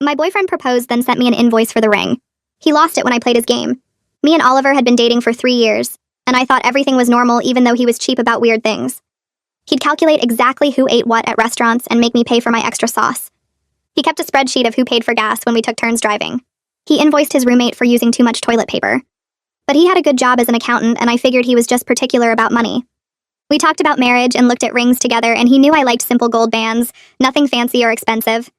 My boyfriend proposed, then sent me an invoice for the ring. He lost it when I played his game. Me and Oliver had been dating for 3 years, and I thought everything was normal even though he was cheap about weird things. He'd calculate exactly who ate what at restaurants and make me pay for my extra sauce. He kept a spreadsheet of who paid for gas when we took turns driving. He invoiced his roommate for using too much toilet paper. But he had a good job as an accountant, and I figured he was just particular about money. We talked about marriage and looked at rings together, and he knew I liked simple gold bands, nothing fancy or expensive.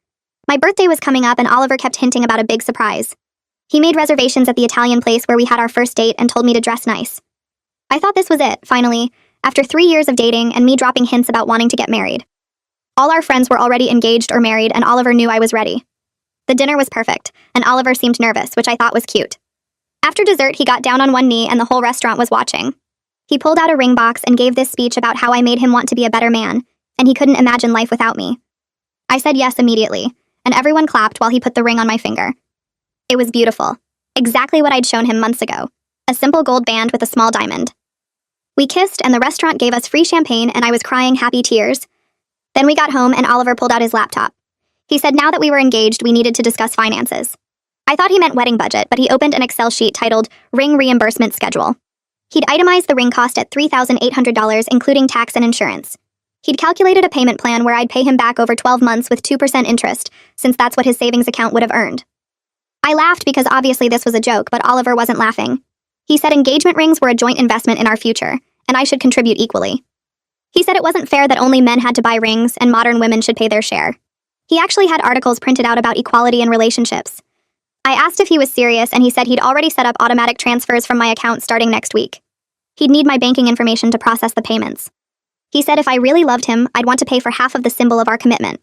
My birthday was coming up, and Oliver kept hinting about a big surprise. He made reservations at the Italian place where we had our first date and told me to dress nice. I thought this was it, finally, after 3 years of dating and me dropping hints about wanting to get married. All our friends were already engaged or married, and Oliver knew I was ready. The dinner was perfect, and Oliver seemed nervous, which I thought was cute. After dessert, he got down on one knee and the whole restaurant was watching. He pulled out a ring box and gave this speech about how I made him want to be a better man, and he couldn't imagine life without me. I said yes immediately, and everyone clapped while he put the ring on my finger. It was beautiful, exactly what I'd shown him months ago, a simple gold band with a small diamond. We kissed, and the restaurant gave us free champagne, and I was crying happy tears. Then we got home, and Oliver pulled out his laptop. He said now that we were engaged, we needed to discuss finances. I thought he meant wedding budget, but he opened an Excel sheet titled Ring Reimbursement Schedule. He'd itemized the ring cost at $3,800, including tax and insurance. He'd calculated a payment plan where I'd pay him back over 12 months with 2% interest, since that's what his savings account would have earned. I laughed because obviously this was a joke, but Oliver wasn't laughing. He said engagement rings were a joint investment in our future, and I should contribute equally. He said it wasn't fair that only men had to buy rings and modern women should pay their share. He actually had articles printed out about equality in relationships. I asked if he was serious, and he said he'd already set up automatic transfers from my account starting next week. He'd need my banking information to process the payments. He said if I really loved him, I'd want to pay for half of the symbol of our commitment.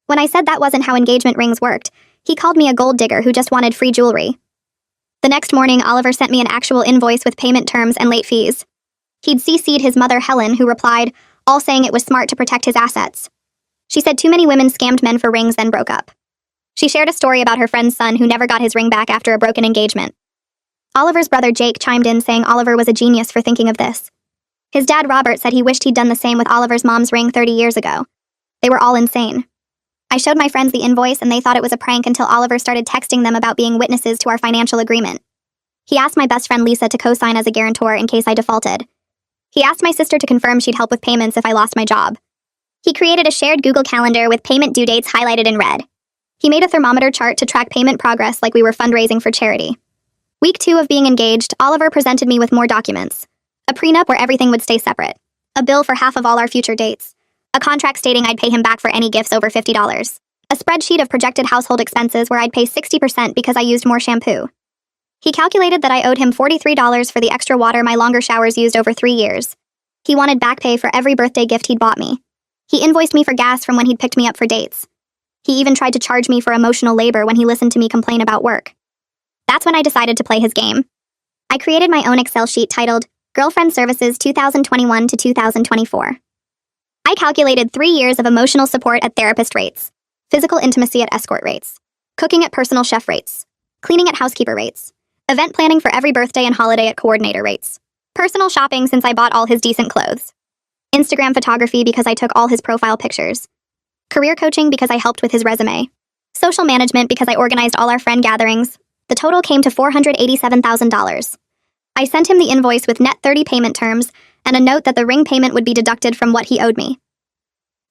When I said that wasn't how engagement rings worked, he called me a gold digger who just wanted free jewelry. The next morning, Oliver sent me an actual invoice with payment terms and late fees. He'd CC'd his mother, Helen, who replied, all saying it was smart to protect his assets. She said too many women scammed men for rings, then broke up. She shared a story about her friend's son who never got his ring back after a broken engagement. Oliver's brother Jake chimed in saying Oliver was a genius for thinking of this. His dad Robert said he wished he'd done the same with Oliver's mom's ring 30 years ago. They were all insane. I showed my friends the invoice and they thought it was a prank until Oliver started texting them about being witnesses to our financial agreement. He asked my best friend Lisa to co-sign as a guarantor in case I defaulted. He asked my sister to confirm she'd help with payments if I lost my job. He created a shared Google Calendar with payment due dates highlighted in red. He made a thermometer chart to track payment progress like we were fundraising for charity. Week 2 of being engaged, Oliver presented me with more documents. A prenup where everything would stay separate. A bill for half of all our future dates. A contract stating I'd pay him back for any gifts over $50. A spreadsheet of projected household expenses where I'd pay 60% because I used more shampoo. He calculated that I owed him $43 for the extra water my longer showers used over 3 years. He wanted back pay for every birthday gift he'd bought me. He invoiced me for gas from when he'd picked me up for dates. He even tried to charge me for emotional labor when he listened to me complain about work. That's when I decided to play his game. I created my own Excel sheet titled Girlfriend Services 2021 to 2024. I calculated 3 years of emotional support at therapist rates, physical intimacy at escort rates, cooking at personal chef rates, cleaning at housekeeper rates, event planning for every birthday and holiday at coordinator rates, personal shopping since I bought all his decent clothes, Instagram photography because I took all his profile pictures, career coaching because I helped with his resume, social management because I organized all our friend gatherings. The total came to $487,000. I sent him the invoice with net 30 payment terms and a note that the ring payment would be deducted from what he owed me.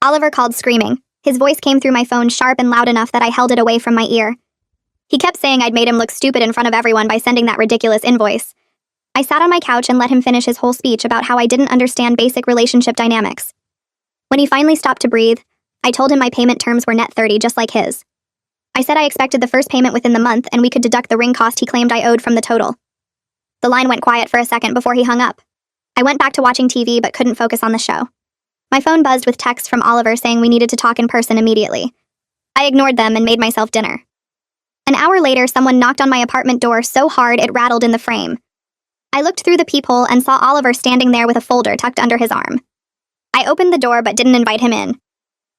Oliver called screaming. His voice came through my phone sharp and loud enough that I held it away from my ear. He kept saying I'd made him look stupid in front of everyone by sending that ridiculous invoice. I sat on my couch and let him finish his whole speech about how I didn't understand basic relationship dynamics. When he finally stopped to breathe, I told him my payment terms were net 30 just like his. I said I expected the first payment within the month and we could deduct the ring cost he claimed I owed from the total. The line went quiet for a second before he hung up. I went back to watching TV but couldn't focus on the show. My phone buzzed with texts from Oliver saying we needed to talk in person immediately. I ignored them and made myself dinner. An hour later, someone knocked on my apartment door so hard it rattled in the frame. I looked through the peephole and saw Oliver standing there with a folder tucked under his arm. I opened the door but didn't invite him in.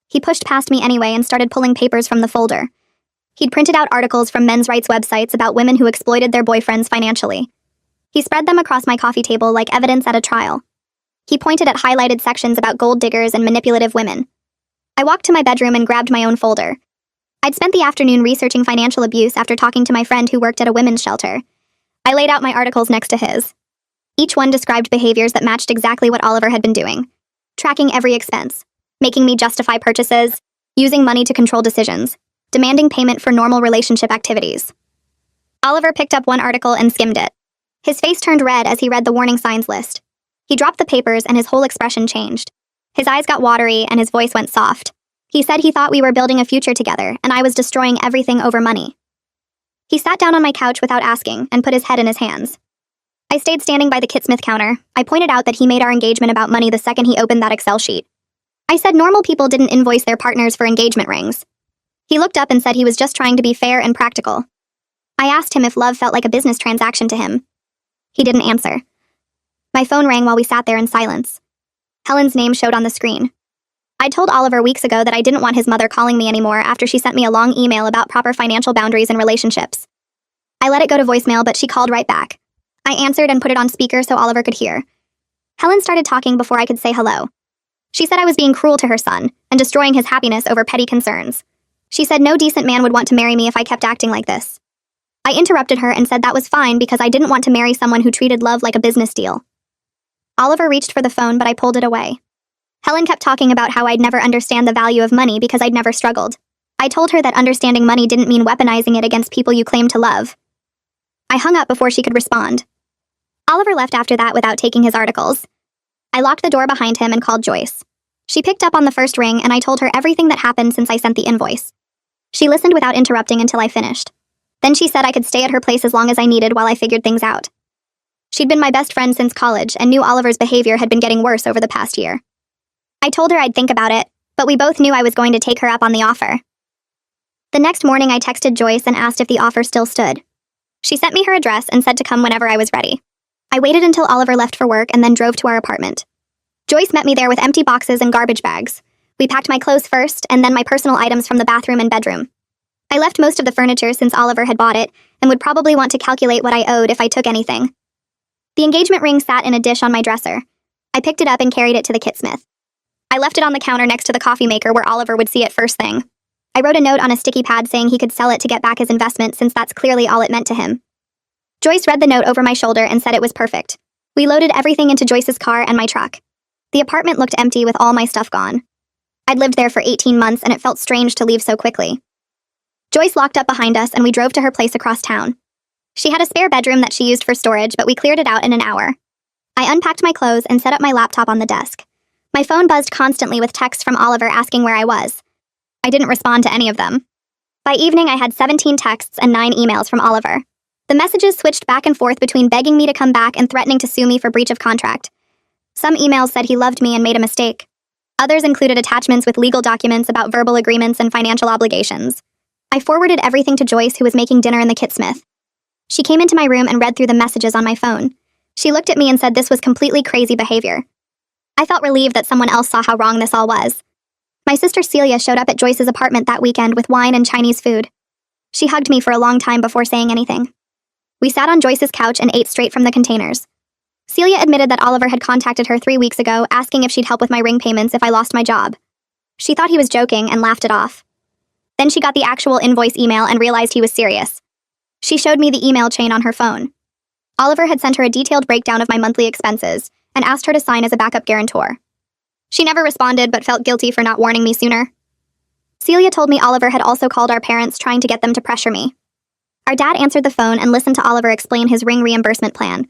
He pushed past me anyway and started pulling papers from the folder. He'd printed out articles from men's rights websites about women who exploited their boyfriends financially. He spread them across my coffee table like evidence at a trial. He pointed at highlighted sections about gold diggers and manipulative women. I walked to my bedroom and grabbed my own folder. I'd spent the afternoon researching financial abuse after talking to my friend who worked at a women's shelter. I laid out my articles next to his. Each one described behaviors that matched exactly what Oliver had been doing. Tracking every expense, making me justify purchases, using money to control decisions, demanding payment for normal relationship activities. Oliver picked up one article and skimmed it. His face turned red as he read the warning signs list. He dropped the papers and his whole expression changed. His eyes got watery and his voice went soft. He said he thought we were building a future together and I was destroying everything over money. He sat down on my couch without asking and put his head in his hands. I stayed standing by the Kitsmith counter. I pointed out that he made our engagement about money the second he opened that Excel sheet. I said normal people didn't invoice their partners for engagement rings. He looked up and said he was just trying to be fair and practical. I asked him if love felt like a business transaction to him. He didn't answer. My phone rang while we sat there in silence. Helen's name showed on the screen. I told Oliver weeks ago that I didn't want his mother calling me anymore after she sent me a long email about proper financial boundaries in relationships. I let it go to voicemail, but she called right back. I answered and put it on speaker so Oliver could hear. Helen started talking before I could say hello. She said I was being cruel to her son and destroying his happiness over petty concerns. She said no decent man would want to marry me if I kept acting like this. I interrupted her and said that was fine because I didn't want to marry someone who treated love like a business deal. Oliver reached for the phone, but I pulled it away. Helen kept talking about how I'd never understand the value of money because I'd never struggled. I told her that understanding money didn't mean weaponizing it against people you claim to love. I hung up before she could respond. Oliver left after that without taking his articles. I locked the door behind him and called Joyce. She picked up on the first ring and I told her everything that happened since I sent the invoice. She listened without interrupting until I finished. Then she said I could stay at her place as long as I needed while I figured things out. She'd been my best friend since college and knew Oliver's behavior had been getting worse over the past year. I told her I'd think about it, but we both knew I was going to take her up on the offer. The next morning I texted Joyce and asked if the offer still stood. She sent me her address and said to come whenever I was ready. I waited until Oliver left for work and then drove to our apartment. Joyce met me there with empty boxes and garbage bags. We packed my clothes first and then my personal items from the bathroom and bedroom. I left most of the furniture since Oliver had bought it and would probably want to calculate what I owed if I took anything. The engagement ring sat in a dish on my dresser. I picked it up and carried it to the Kitsmith. I left it on the counter next to the coffee maker where Oliver would see it first thing. I wrote a note on a sticky pad saying he could sell it to get back his investment since that's clearly all it meant to him. Joyce read the note over my shoulder and said it was perfect. We loaded everything into Joyce's car and my truck. The apartment looked empty with all my stuff gone. I'd lived there for 18 months and it felt strange to leave so quickly. Joyce locked up behind us and we drove to her place across town. She had a spare bedroom that she used for storage, but we cleared it out in an hour. I unpacked my clothes and set up my laptop on the desk. My phone buzzed constantly with texts from Oliver asking where I was. I didn't respond to any of them. By evening, I had 17 texts and 9 emails from Oliver. The messages switched back and forth between begging me to come back and threatening to sue me for breach of contract. Some emails said he loved me and made a mistake. Others included attachments with legal documents about verbal agreements and financial obligations. I forwarded everything to Joyce, who was making dinner in the Kitsmith. She came into my room and read through the messages on my phone. She looked at me and said this was completely crazy behavior. I felt relieved that someone else saw how wrong this all was. My sister Celia showed up at Joyce's apartment that weekend with wine and Chinese food. She hugged me for a long time before saying anything. We sat on Joyce's couch and ate straight from the containers. Celia admitted that Oliver had contacted her 3 weeks ago asking if she'd help with my ring payments if I lost my job. She thought he was joking and laughed it off. Then she got the actual invoice email and realized he was serious. She showed me the email chain on her phone. Oliver had sent her a detailed breakdown of my monthly expenses and asked her to sign as a backup guarantor. She never responded but felt guilty for not warning me sooner. Celia told me Oliver had also called our parents trying to get them to pressure me. Our dad answered the phone and listened to Oliver explain his ring reimbursement plan.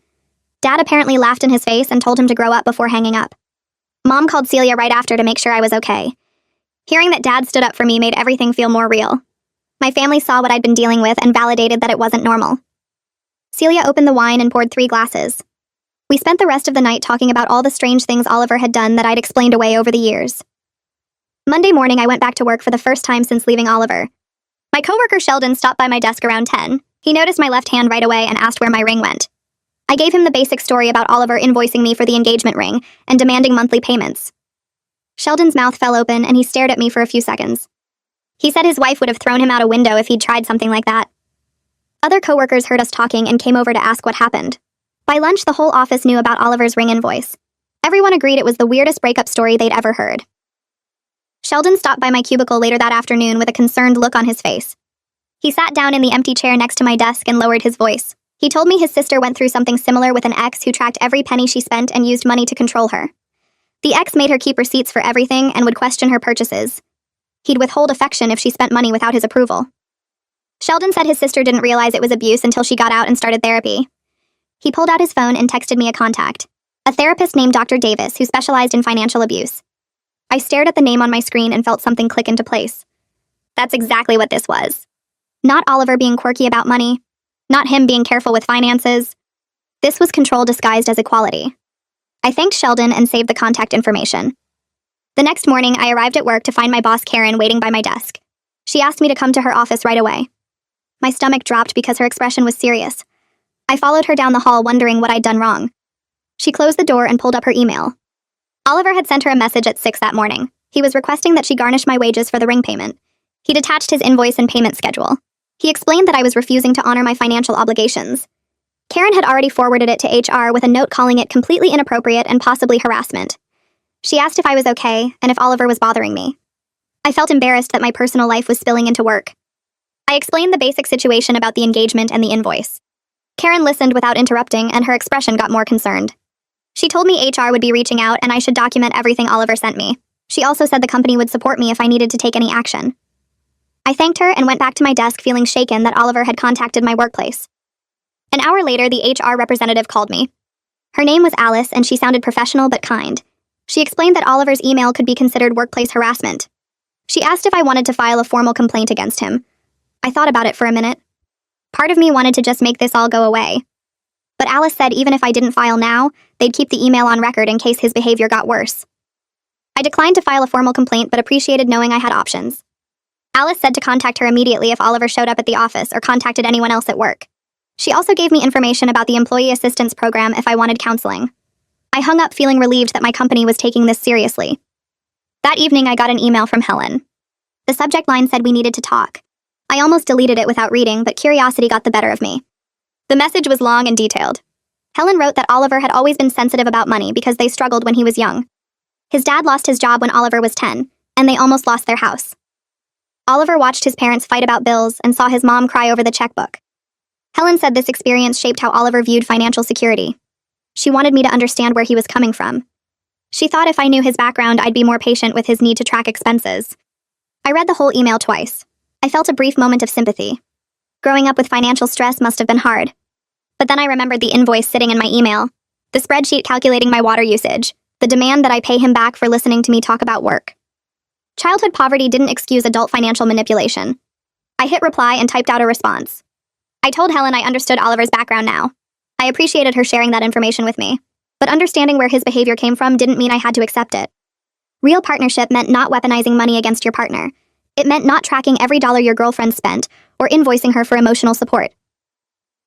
Dad apparently laughed in his face and told him to grow up before hanging up. Mom called Celia right after to make sure I was okay. Hearing that Dad stood up for me made everything feel more real. My family saw what I'd been dealing with and validated that it wasn't normal. Celia opened the wine and poured 3 glasses. We spent the rest of the night talking about all the strange things Oliver had done that I'd explained away over the years. Monday morning, I went back to work for the first time since leaving Oliver. My coworker Sheldon stopped by my desk around 10. He noticed my left hand right away and asked where my ring went. I gave him the basic story about Oliver invoicing me for the engagement ring and demanding monthly payments. Sheldon's mouth fell open and he stared at me for a few seconds. He said his wife would have thrown him out a window if he'd tried something like that. Other coworkers heard us talking and came over to ask what happened. By lunch, the whole office knew about Oliver's ring invoice. Everyone agreed it was the weirdest breakup story they'd ever heard. Sheldon stopped by my cubicle later that afternoon with a concerned look on his face. He sat down in the empty chair next to my desk and lowered his voice. He told me his sister went through something similar with an ex who tracked every penny she spent and used money to control her. The ex made her keep receipts for everything and would question her purchases. He'd withhold affection if she spent money without his approval. Sheldon said his sister didn't realize it was abuse until she got out and started therapy. He pulled out his phone and texted me a contact, a therapist named Dr. Davis who specialized in financial abuse. I stared at the name on my screen and felt something click into place. That's exactly what this was. Not Oliver being quirky about money. Not him being careful with finances. This was control disguised as equality. I thanked Sheldon and saved the contact information. The next morning, I arrived at work to find my boss Karen waiting by my desk. She asked me to come to her office right away. My stomach dropped because her expression was serious. I followed her down the hall wondering what I'd done wrong. She closed the door and pulled up her email. Oliver had sent her a message at 6 that morning. He was requesting that she garnish my wages for the ring payment. He'd attached his invoice and payment schedule. He explained that I was refusing to honor my financial obligations. Karen had already forwarded it to HR with a note calling it completely inappropriate and possibly harassment. She asked if I was okay and if Oliver was bothering me. I felt embarrassed that my personal life was spilling into work. I explained the basic situation about the engagement and the invoice. Karen listened without interrupting, and her expression got more concerned. She told me HR would be reaching out and I should document everything Oliver sent me. She also said the company would support me if I needed to take any action. I thanked her and went back to my desk feeling shaken that Oliver had contacted my workplace. An hour later, the HR representative called me. Her name was Alice, and she sounded professional but kind. She explained that Oliver's email could be considered workplace harassment. She asked if I wanted to file a formal complaint against him. I thought about it for a minute. Part of me wanted to just make this all go away. But Alice said even if I didn't file now, they'd keep the email on record in case his behavior got worse. I declined to file a formal complaint but appreciated knowing I had options. Alice said to contact her immediately if Oliver showed up at the office or contacted anyone else at work. She also gave me information about the Employee Assistance Program if I wanted counseling. I hung up feeling relieved that my company was taking this seriously. That evening, I got an email from Helen. The subject line said we needed to talk. I almost deleted it without reading, but curiosity got the better of me. The message was long and detailed. Helen wrote that Oliver had always been sensitive about money because they struggled when he was young. His dad lost his job when Oliver was 10, and they almost lost their house. Oliver watched his parents fight about bills and saw his mom cry over the checkbook. Helen said this experience shaped how Oliver viewed financial security. She wanted me to understand where he was coming from. She thought if I knew his background, I'd be more patient with his need to track expenses. I read the whole email twice. I felt a brief moment of sympathy. Growing up with financial stress must have been hard. But then I remembered the invoice sitting in my email, the spreadsheet calculating my water usage, the demand that I pay him back for listening to me talk about work. Childhood poverty didn't excuse adult financial manipulation. I hit reply and typed out a response. I told Helen I understood Oliver's background now. I appreciated her sharing that information with me, but understanding where his behavior came from didn't mean I had to accept it. Real partnership meant not weaponizing money against your partner. It meant not tracking every dollar your girlfriend spent or invoicing her for emotional support.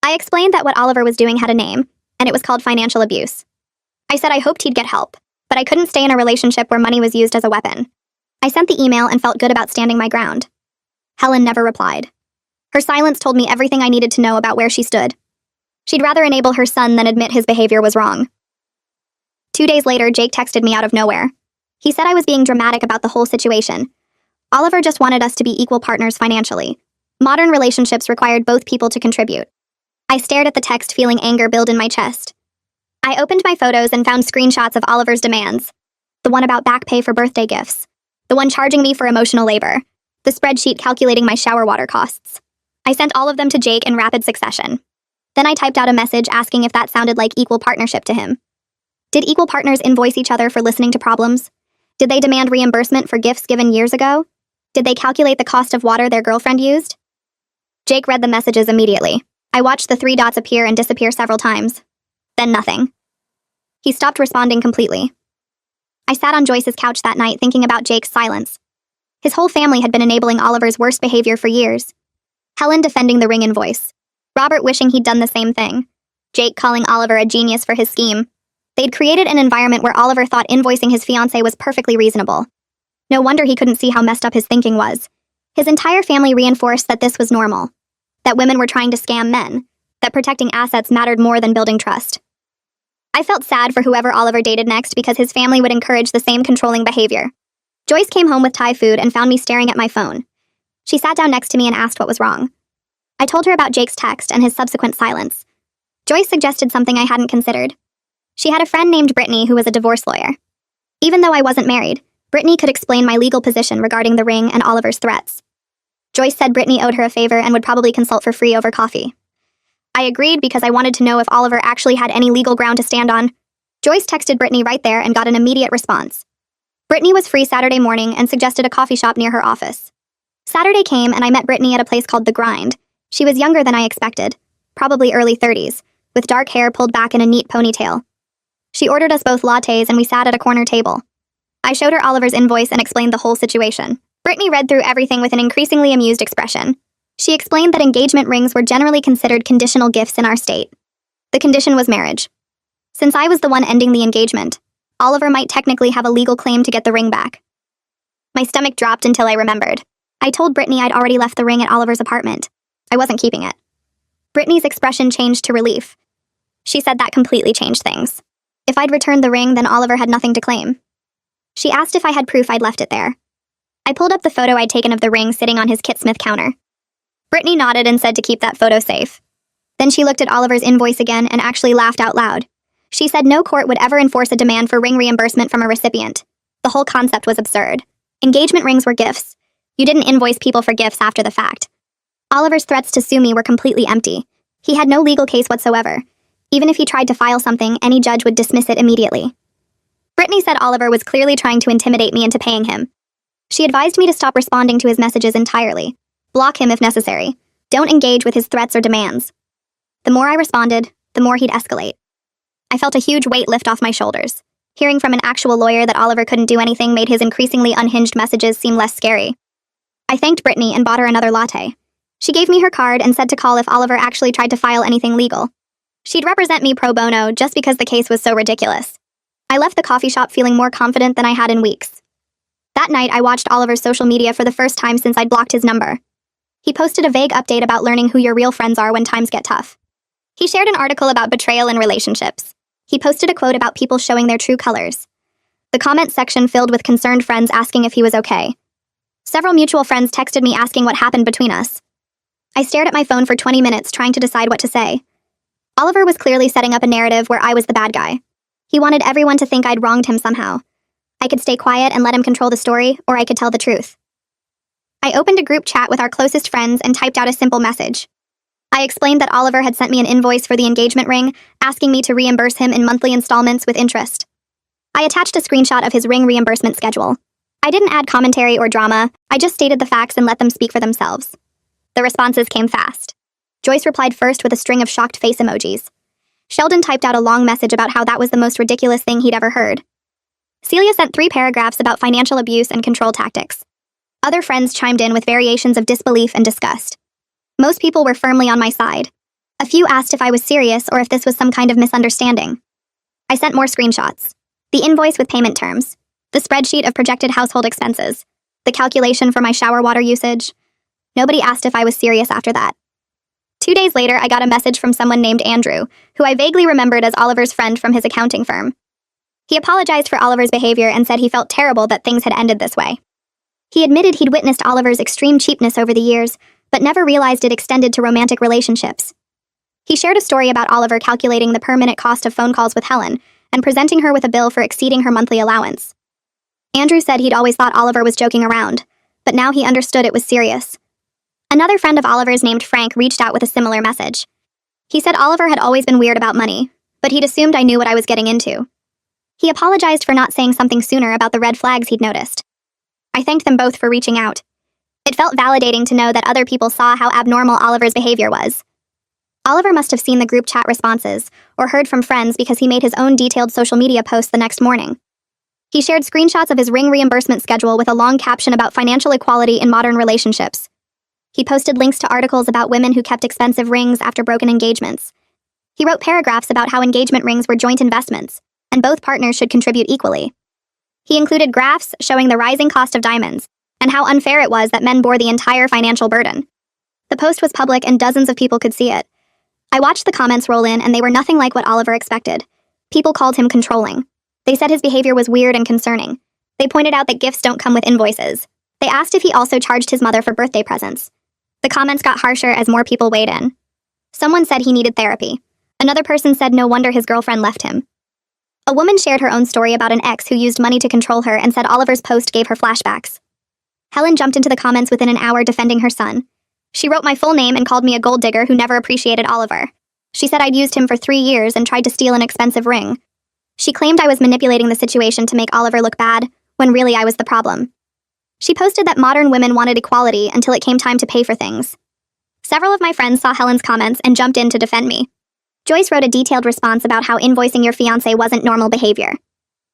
I explained that what Oliver was doing had a name, and it was called financial abuse. I said I hoped he'd get help, but I couldn't stay in a relationship where money was used as a weapon. I sent the email and felt good about standing my ground. Helen never replied. Her silence told me everything I needed to know about where she stood. She'd rather enable her son than admit his behavior was wrong. 2 days later, Jake texted me out of nowhere. He said I was being dramatic about the whole situation. Oliver just wanted us to be equal partners financially. Modern relationships required both people to contribute. I stared at the text, feeling anger build in my chest. I opened my photos and found screenshots of Oliver's demands. The one about back pay for birthday gifts. The one charging me for emotional labor. The spreadsheet calculating my shower water costs. I sent all of them to Jake in rapid succession. Then I typed out a message asking if that sounded like equal partnership to him. Did equal partners invoice each other for listening to problems? Did they demand reimbursement for gifts given years ago? Did they calculate the cost of water their girlfriend used? Jake read the messages immediately. I watched the 3 dots appear and disappear several times. Then nothing. He stopped responding completely. I sat on Joyce's couch that night thinking about Jake's silence. His whole family had been enabling Oliver's worst behavior for years. Helen defending the ring invoice. Robert wishing he'd done the same thing. Jake calling Oliver a genius for his scheme. They'd created an environment where Oliver thought invoicing his fiancée was perfectly reasonable. No wonder he couldn't see how messed up his thinking was. His entire family reinforced that this was normal. That women were trying to scam men. That protecting assets mattered more than building trust. I felt sad for whoever Oliver dated next because his family would encourage the same controlling behavior. Joyce came home with Thai food and found me staring at my phone. She sat down next to me and asked what was wrong. I told her about Jake's text and his subsequent silence. Joyce suggested something I hadn't considered. She had a friend named Brittany who was a divorce lawyer. Even though I wasn't married, Brittany could explain my legal position regarding the ring and Oliver's threats. Joyce said Brittany owed her a favor and would probably consult for free over coffee. I agreed because I wanted to know if Oliver actually had any legal ground to stand on. Joyce texted Brittany right there and got an immediate response. Brittany was free Saturday morning and suggested a coffee shop near her office. Saturday came and I met Brittany at a place called The Grind. She was younger than I expected, probably early 30s, with dark hair pulled back in a neat ponytail. She ordered us both lattes and we sat at a corner table. I showed her Oliver's invoice and explained the whole situation. Brittany read through everything with an increasingly amused expression. She explained that engagement rings were generally considered conditional gifts in our state. The condition was marriage. Since I was the one ending the engagement, Oliver might technically have a legal claim to get the ring back. My stomach dropped until I remembered. I told Brittany I'd already left the ring at Oliver's apartment. I wasn't keeping it. Brittany's expression changed to relief. She said that completely changed things. If I'd returned the ring, then Oliver had nothing to claim. She asked if I had proof I'd left it there. I pulled up the photo I'd taken of the ring sitting on his Kit Smith counter. Brittany nodded and said to keep that photo safe. Then she looked at Oliver's invoice again and actually laughed out loud. She said no court would ever enforce a demand for ring reimbursement from a recipient. The whole concept was absurd. Engagement rings were gifts. You didn't invoice people for gifts after the fact. Oliver's threats to sue me were completely empty. He had no legal case whatsoever. Even if he tried to file something, any judge would dismiss it immediately. Brittany said Oliver was clearly trying to intimidate me into paying him. She advised me to stop responding to his messages entirely. Block him if necessary. Don't engage with his threats or demands. The more I responded, the more he'd escalate. I felt a huge weight lift off my shoulders. Hearing from an actual lawyer that Oliver couldn't do anything made his increasingly unhinged messages seem less scary. I thanked Brittany and bought her another latte. She gave me her card and said to call if Oliver actually tried to file anything legal. She'd represent me pro bono just because the case was so ridiculous. I left the coffee shop feeling more confident than I had in weeks. That night, I watched Oliver's social media for the first time since I'd blocked his number. He posted a vague update about learning who your real friends are when times get tough. He shared an article about betrayal in relationships. He posted a quote about people showing their true colors. The comment section filled with concerned friends asking if he was okay. Several mutual friends texted me asking what happened between us. I stared at my phone for 20 minutes trying to decide what to say. Oliver was clearly setting up a narrative where I was the bad guy. He wanted everyone to think I'd wronged him somehow. I could stay quiet and let him control the story, or I could tell the truth. I opened a group chat with our closest friends and typed out a simple message. I explained that Oliver had sent me an invoice for the engagement ring, asking me to reimburse him in monthly installments with interest. I attached a screenshot of his ring reimbursement schedule. I didn't add commentary or drama, I just stated the facts and let them speak for themselves. The responses came fast. Joyce replied first with a string of shocked face emojis. Sheldon typed out a long message about how that was the most ridiculous thing he'd ever heard. Celia sent 3 paragraphs about financial abuse and control tactics. Other friends chimed in with variations of disbelief and disgust. Most people were firmly on my side. A few asked if I was serious or if this was some kind of misunderstanding. I sent more screenshots. The invoice with payment terms. The spreadsheet of projected household expenses. The calculation for my shower water usage. Nobody asked if I was serious after that. 2 days later, I got a message from someone named Andrew, who I vaguely remembered as Oliver's friend from his accounting firm. He apologized for Oliver's behavior and said he felt terrible that things had ended this way. He admitted he'd witnessed Oliver's extreme cheapness over the years, but never realized it extended to romantic relationships. He shared a story about Oliver calculating the per-minute cost of phone calls with Helen and presenting her with a bill for exceeding her monthly allowance. Andrew said he'd always thought Oliver was joking around, but now he understood it was serious. Another friend of Oliver's named Frank reached out with a similar message. He said Oliver had always been weird about money, but he'd assumed I knew what I was getting into. He apologized for not saying something sooner about the red flags he'd noticed. I thanked them both for reaching out. It felt validating to know that other people saw how abnormal Oliver's behavior was. Oliver must have seen the group chat responses or heard from friends because he made his own detailed social media post the next morning. He shared screenshots of his ring reimbursement schedule with a long caption about financial equality in modern relationships. He posted links to articles about women who kept expensive rings after broken engagements. He wrote paragraphs about how engagement rings were joint investments, and both partners should contribute equally. He included graphs showing the rising cost of diamonds, and how unfair it was that men bore the entire financial burden. The post was public and dozens of people could see it. I watched the comments roll in and they were nothing like what Oliver expected. People called him controlling. They said his behavior was weird and concerning. They pointed out that gifts don't come with invoices. They asked if he also charged his mother for birthday presents. The comments got harsher as more people weighed in. Someone said he needed therapy. Another person said no wonder his girlfriend left him. A woman shared her own story about an ex who used money to control her and said Oliver's post gave her flashbacks. Helen jumped into the comments within an hour defending her son. She wrote my full name and called me a gold digger who never appreciated Oliver. She said I'd used him for 3 years and tried to steal an expensive ring. She claimed I was manipulating the situation to make Oliver look bad, when really I was the problem. She posted that modern women wanted equality until it came time to pay for things. Several of my friends saw Helen's comments and jumped in to defend me. Joyce wrote a detailed response about how invoicing your fiancé wasn't normal behavior.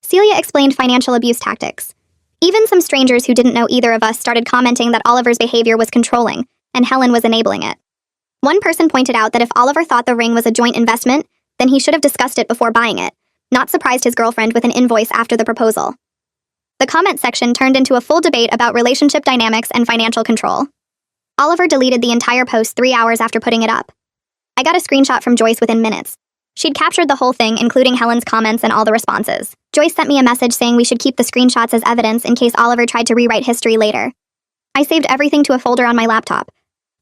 Celia explained financial abuse tactics. Even some strangers who didn't know either of us started commenting that Oliver's behavior was controlling, and Helen was enabling it. One person pointed out that if Oliver thought the ring was a joint investment, then he should have discussed it before buying it, not surprised his girlfriend with an invoice after the proposal. The comment section turned into a full debate about relationship dynamics and financial control. Oliver deleted the entire post 3 hours after putting it up. I got a screenshot from Joyce within minutes. She'd captured the whole thing, including Helen's comments and all the responses. Joyce sent me a message saying we should keep the screenshots as evidence in case Oliver tried to rewrite history later. I saved everything to a folder on my laptop.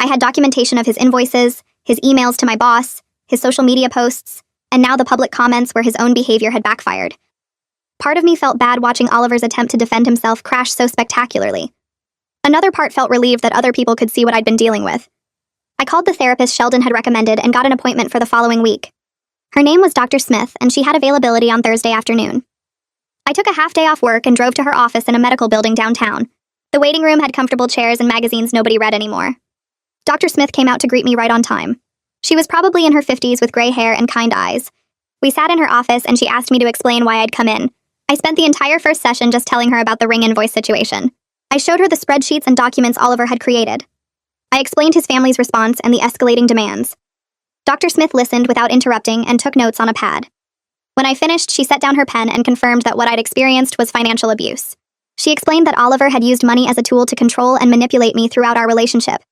I had documentation of his invoices, his emails to my boss, his social media posts, and now the public comments where his own behavior had backfired. Part of me felt bad watching Oliver's attempt to defend himself crash so spectacularly. Another part felt relieved that other people could see what I'd been dealing with. I called the therapist Sheldon had recommended and got an appointment for the following week. Her name was Dr. Smith, and she had availability on Thursday afternoon. I took a half day off work and drove to her office in a medical building downtown. The waiting room had comfortable chairs and magazines nobody read anymore. Dr. Smith came out to greet me right on time. She was probably in her 50s with gray hair and kind eyes. We sat in her office and she asked me to explain why I'd come in. I spent the entire first session just telling her about the ring invoice situation. I showed her the spreadsheets and documents Oliver had created. I explained his family's response and the escalating demands. Dr. Smith listened without interrupting and took notes on a pad. When I finished, she set down her pen and confirmed that what I'd experienced was financial abuse. She explained that Oliver had used money as a tool to control and manipulate me throughout our relationship.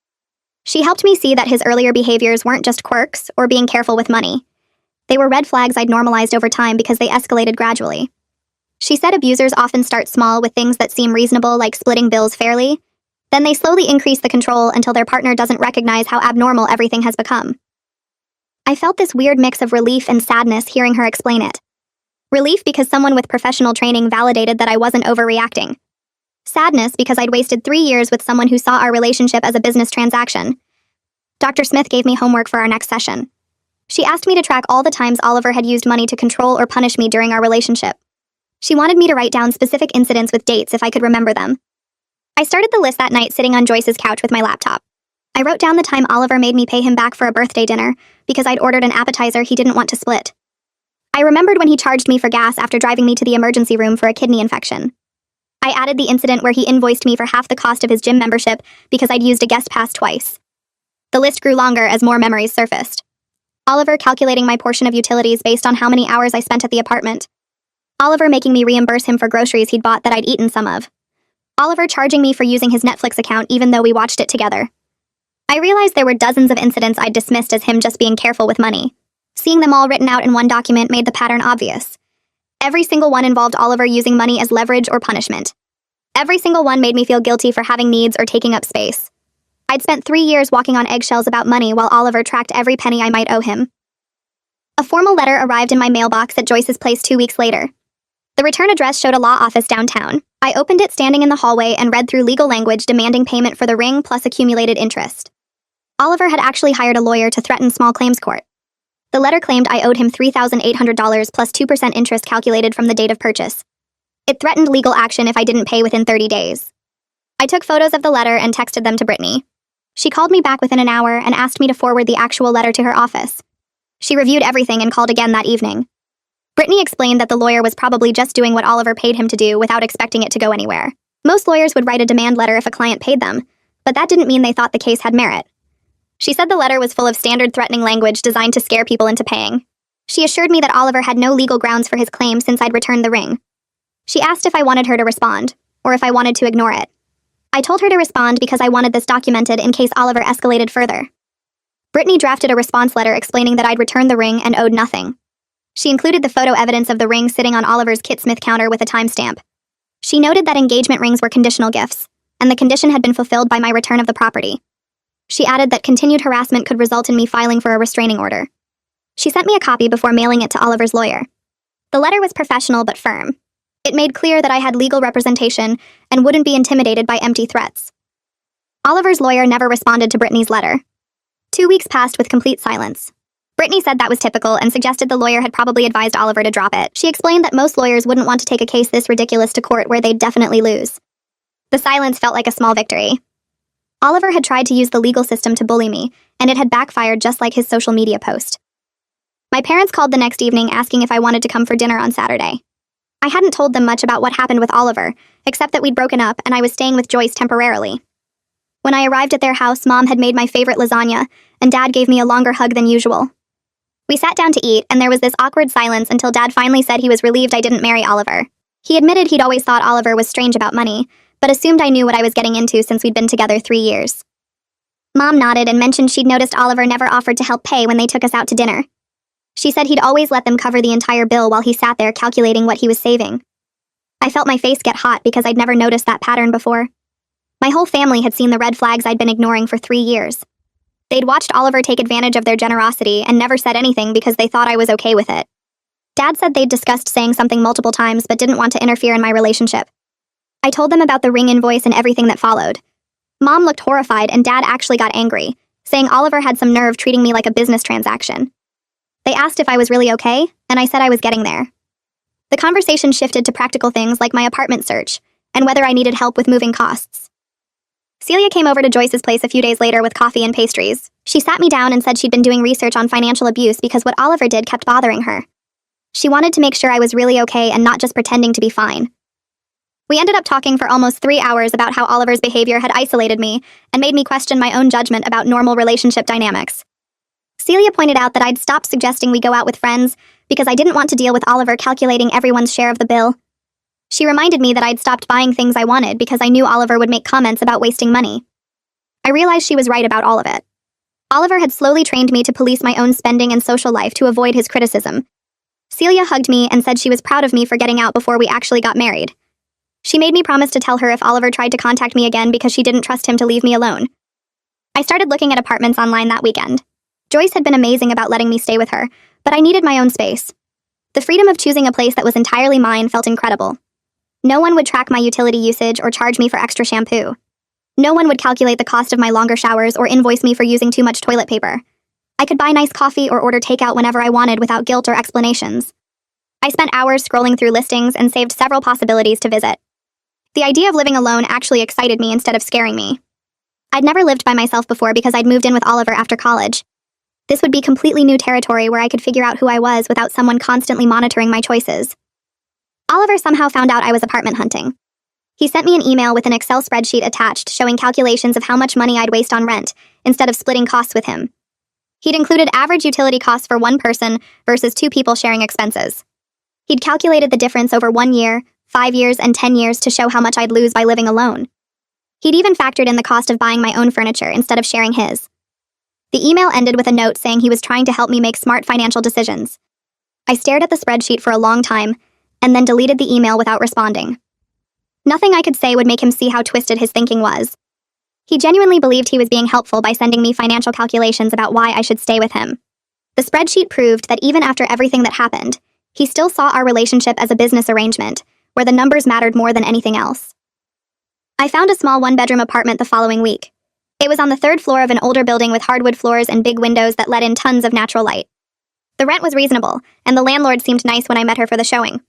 She helped me see that his earlier behaviors weren't just quirks or being careful with money. They were red flags I'd normalized over time because they escalated gradually. She said abusers often start small with things that seem reasonable, like splitting bills fairly. Then they slowly increase the control until their partner doesn't recognize how abnormal everything has become. I felt this weird mix of relief and sadness hearing her explain it. Relief because someone with professional training validated that I wasn't overreacting. Sadness because I'd wasted 3 years with someone who saw our relationship as a business transaction. Dr. Smith gave me homework for our next session. She asked me to track all the times Oliver had used money to control or punish me during our relationship. She wanted me to write down specific incidents with dates if I could remember them. I started the list that night sitting on Joyce's couch with my laptop. I wrote down the time Oliver made me pay him back for a birthday dinner because I'd ordered an appetizer he didn't want to split. I remembered when he charged me for gas after driving me to the emergency room for a kidney infection. I added the incident where he invoiced me for half the cost of his gym membership because I'd used a guest pass twice. The list grew longer as more memories surfaced. Oliver calculating my portion of utilities based on how many hours I spent at the apartment. Oliver making me reimburse him for groceries he'd bought that I'd eaten some of. Oliver charging me for using his Netflix account even though we watched it together. I realized there were dozens of incidents I'd dismissed as him just being careful with money. Seeing them all written out in one document made the pattern obvious. Every single one involved Oliver using money as leverage or punishment. Every single one made me feel guilty for having needs or taking up space. I'd spent 3 years walking on eggshells about money while Oliver tracked every penny I might owe him. A formal letter arrived in my mailbox at Joyce's place 2 weeks later. The return address showed a law office downtown. I opened it standing in the hallway and read through legal language demanding payment for the ring plus accumulated interest. Oliver had actually hired a lawyer to threaten small claims court. The letter claimed I owed him $3,800 plus 2% interest calculated from the date of purchase. It threatened legal action if I didn't pay within 30 days. I took photos of the letter and texted them to Brittany. She called me back within an hour and asked me to forward the actual letter to her office. She reviewed everything and called again that evening. Brittany explained that the lawyer was probably just doing what Oliver paid him to do without expecting it to go anywhere. Most lawyers would write a demand letter if a client paid them, but that didn't mean they thought the case had merit. She said the letter was full of standard threatening language designed to scare people into paying. She assured me that Oliver had no legal grounds for his claim since I'd returned the ring. She asked if I wanted her to respond, or if I wanted to ignore it. I told her to respond because I wanted this documented in case Oliver escalated further. Brittany drafted a response letter explaining that I'd returned the ring and owed nothing. She included the photo evidence of the ring sitting on Oliver's Kit Smith counter with a timestamp. She noted that engagement rings were conditional gifts, and the condition had been fulfilled by my return of the property. She added that continued harassment could result in me filing for a restraining order. She sent me a copy before mailing it to Oliver's lawyer. The letter was professional but firm. It made clear that I had legal representation and wouldn't be intimidated by empty threats. Oliver's lawyer never responded to Brittany's letter. 2 weeks passed with complete silence. Brittany said that was typical and suggested the lawyer had probably advised Oliver to drop it. She explained that most lawyers wouldn't want to take a case this ridiculous to court where they'd definitely lose. The silence felt like a small victory. Oliver had tried to use the legal system to bully me, and it had backfired just like his social media post. My parents called the next evening asking if I wanted to come for dinner on Saturday. I hadn't told them much about what happened with Oliver, except that we'd broken up and I was staying with Joyce temporarily. When I arrived at their house, Mom had made my favorite lasagna, and Dad gave me a longer hug than usual. We sat down to eat, and there was this awkward silence until Dad finally said he was relieved I didn't marry Oliver. He admitted he'd always thought Oliver was strange about money, but assumed I knew what I was getting into since we'd been together 3 years. Mom nodded and mentioned she'd noticed Oliver never offered to help pay when they took us out to dinner. She said he'd always let them cover the entire bill while he sat there calculating what he was saving. I felt my face get hot because I'd never noticed that pattern before. My whole family had seen the red flags I'd been ignoring for 3 years. They'd watched Oliver take advantage of their generosity and never said anything because they thought I was okay with it. Dad said they'd discussed saying something multiple times but didn't want to interfere in my relationship. I told them about the ring invoice and everything that followed. Mom looked horrified and Dad actually got angry, saying Oliver had some nerve treating me like a business transaction. They asked if I was really okay, and I said I was getting there. The conversation shifted to practical things like my apartment search and whether I needed help with moving costs. Celia came over to Joyce's place a few days later with coffee and pastries. She sat me down and said she'd been doing research on financial abuse because what Oliver did kept bothering her. She wanted to make sure I was really okay and not just pretending to be fine. We ended up talking for almost 3 hours about how Oliver's behavior had isolated me and made me question my own judgment about normal relationship dynamics. Celia pointed out that I'd stopped suggesting we go out with friends because I didn't want to deal with Oliver calculating everyone's share of the bill. She reminded me that I'd stopped buying things I wanted because I knew Oliver would make comments about wasting money. I realized she was right about all of it. Oliver had slowly trained me to police my own spending and social life to avoid his criticism. Celia hugged me and said she was proud of me for getting out before we actually got married. She made me promise to tell her if Oliver tried to contact me again because she didn't trust him to leave me alone. I started looking at apartments online that weekend. Joyce had been amazing about letting me stay with her, but I needed my own space. The freedom of choosing a place that was entirely mine felt incredible. No one would track my utility usage or charge me for extra shampoo. No one would calculate the cost of my longer showers or invoice me for using too much toilet paper. I could buy nice coffee or order takeout whenever I wanted without guilt or explanations. I spent hours scrolling through listings and saved several possibilities to visit. The idea of living alone actually excited me instead of scaring me. I'd never lived by myself before because I'd moved in with Oliver after college. This would be completely new territory where I could figure out who I was without someone constantly monitoring my choices. Oliver somehow found out I was apartment hunting. He sent me an email with an Excel spreadsheet attached showing calculations of how much money I'd waste on rent, instead of splitting costs with him. He'd included average utility costs for one person versus 2 people sharing expenses. He'd calculated the difference over 1 year, 5 years, and 10 years to show how much I'd lose by living alone. He'd even factored in the cost of buying my own furniture instead of sharing his. The email ended with a note saying he was trying to help me make smart financial decisions. I stared at the spreadsheet for a long time, and then deleted the email without responding. Nothing I could say would make him see how twisted his thinking was. He genuinely believed he was being helpful by sending me financial calculations about why I should stay with him. The spreadsheet proved that even after everything that happened, he still saw our relationship as a business arrangement, where the numbers mattered more than anything else. I found a small 1-bedroom apartment the following week. It was on the 3rd floor of an older building with hardwood floors and big windows that let in tons of natural light. The rent was reasonable, and the landlord seemed nice when I met her for the showing.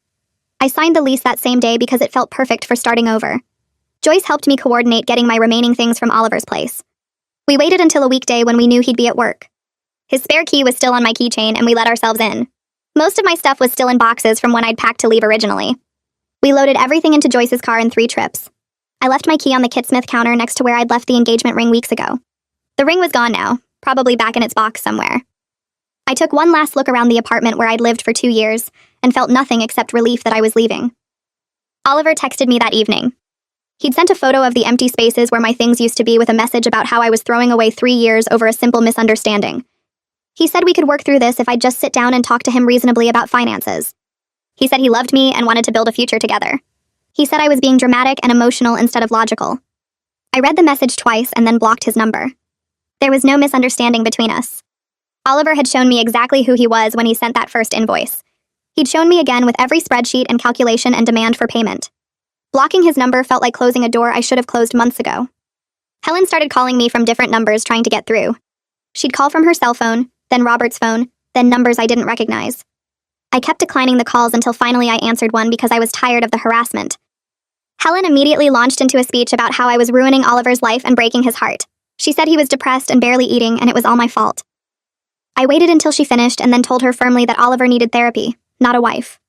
I signed the lease that same day because it felt perfect for starting over. Joyce helped me coordinate getting my remaining things from Oliver's place. We waited until a weekday when we knew he'd be at work. His spare key was still on my keychain and we let ourselves in. Most of my stuff was still in boxes from when I'd packed to leave originally. We loaded everything into Joyce's car in 3 trips. I left my key on the Kit Smith counter next to where I'd left the engagement ring weeks ago. The ring was gone now, probably back in its box somewhere. I took one last look around the apartment where I'd lived for 2 years and felt nothing except relief that I was leaving. Oliver texted me that evening. He'd sent a photo of the empty spaces where my things used to be with a message about how I was throwing away 3 years over a simple misunderstanding. He said we could work through this if I'd just sit down and talk to him reasonably about finances. He said he loved me and wanted to build a future together. He said I was being dramatic and emotional instead of logical. I read the message twice and then blocked his number. There was no misunderstanding between us. Oliver had shown me exactly who he was when he sent that first invoice. He'd shown me again with every spreadsheet and calculation and demand for payment. Blocking his number felt like closing a door I should have closed months ago. Helen started calling me from different numbers trying to get through. She'd call from her cell phone, then Robert's phone, then numbers I didn't recognize. I kept declining the calls until finally I answered one because I was tired of the harassment. Helen immediately launched into a speech about how I was ruining Oliver's life and breaking his heart. She said he was depressed and barely eating, and it was all my fault. I waited until she finished and then told her firmly that Oliver needed therapy, not a wife.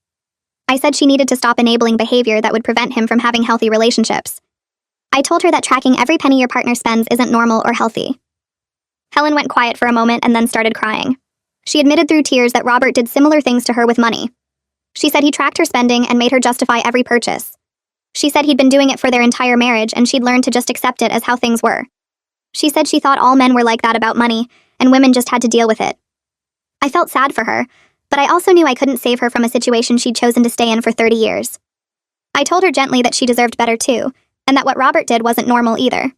I said she needed to stop enabling behavior that would prevent him from having healthy relationships. I told her that tracking every penny your partner spends isn't normal or healthy. Helen went quiet for a moment and then started crying. She admitted through tears that Robert did similar things to her with money. She said he tracked her spending and made her justify every purchase. She said he'd been doing it for their entire marriage and she'd learned to just accept it as how things were. She said she thought all men were like that about money and women just had to deal with it. I felt sad for her, but I also knew I couldn't save her from a situation she'd chosen to stay in for 30 years. I told her gently that she deserved better too, and that what Robert did wasn't normal either.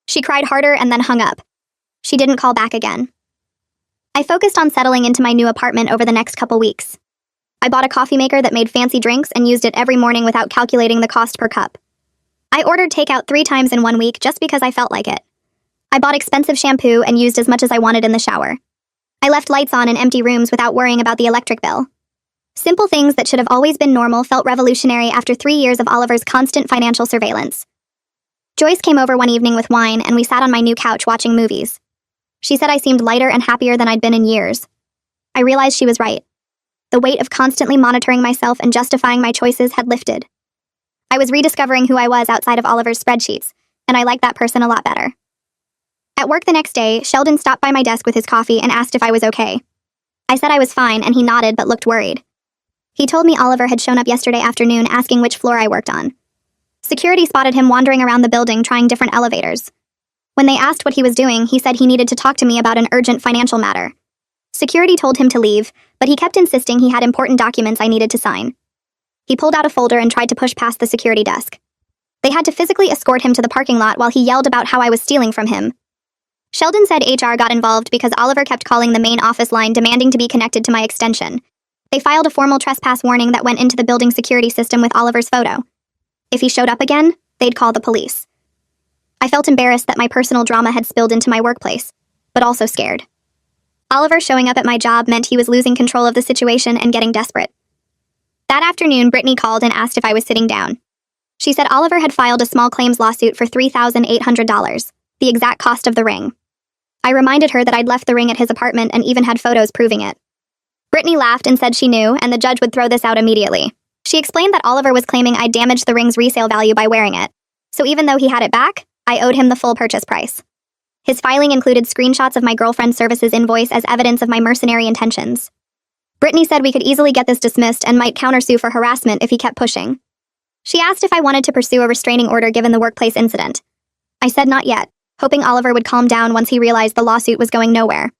She cried harder and then hung up. She didn't call back again. I focused on settling into my new apartment over the next couple weeks. I bought a coffee maker that made fancy drinks and used it every morning without calculating the cost per cup. I ordered takeout 3 times in 1 week just because I felt like it. I bought expensive shampoo and used as much as I wanted in the shower. I left lights on in empty rooms without worrying about the electric bill. Simple things that should have always been normal felt revolutionary after 3 years of Oliver's constant financial surveillance. Joyce came over one evening with wine and we sat on my new couch watching movies. She said I seemed lighter and happier than I'd been in years. I realized she was right. The weight of constantly monitoring myself and justifying my choices had lifted. I was rediscovering who I was outside of Oliver's spreadsheets, and I liked that person a lot better. At work the next day, Sheldon stopped by my desk with his coffee and asked if I was okay. I said I was fine, and he nodded but looked worried. He told me Oliver had shown up yesterday afternoon asking which floor I worked on. Security spotted him wandering around the building trying different elevators. When they asked what he was doing, he said he needed to talk to me about an urgent financial matter. Security told him to leave, but he kept insisting he had important documents I needed to sign. He pulled out a folder and tried to push past the security desk. They had to physically escort him to the parking lot while he yelled about how I was stealing from him. Sheldon said HR got involved because Oliver kept calling the main office line demanding to be connected to my extension. They filed a formal trespass warning that went into the building security system with Oliver's photo. If he showed up again, they'd call the police. I felt embarrassed that my personal drama had spilled into my workplace, but also scared. Oliver showing up at my job meant he was losing control of the situation and getting desperate. That afternoon, Brittany called and asked if I was sitting down. She said Oliver had filed a small claims lawsuit for $3,800, the exact cost of the ring. I reminded her that I'd left the ring at his apartment and even had photos proving it. Brittany laughed and said she knew, and the judge would throw this out immediately. She explained that Oliver was claiming I'd damaged the ring's resale value by wearing it, so even though he had it back, I owed him the full purchase price. His filing included screenshots of my girlfriend's services invoice as evidence of my mercenary intentions. Brittany said we could easily get this dismissed and might countersue for harassment if he kept pushing. She asked if I wanted to pursue a restraining order given the workplace incident. I said not yet, hoping Oliver would calm down once he realized the lawsuit was going nowhere.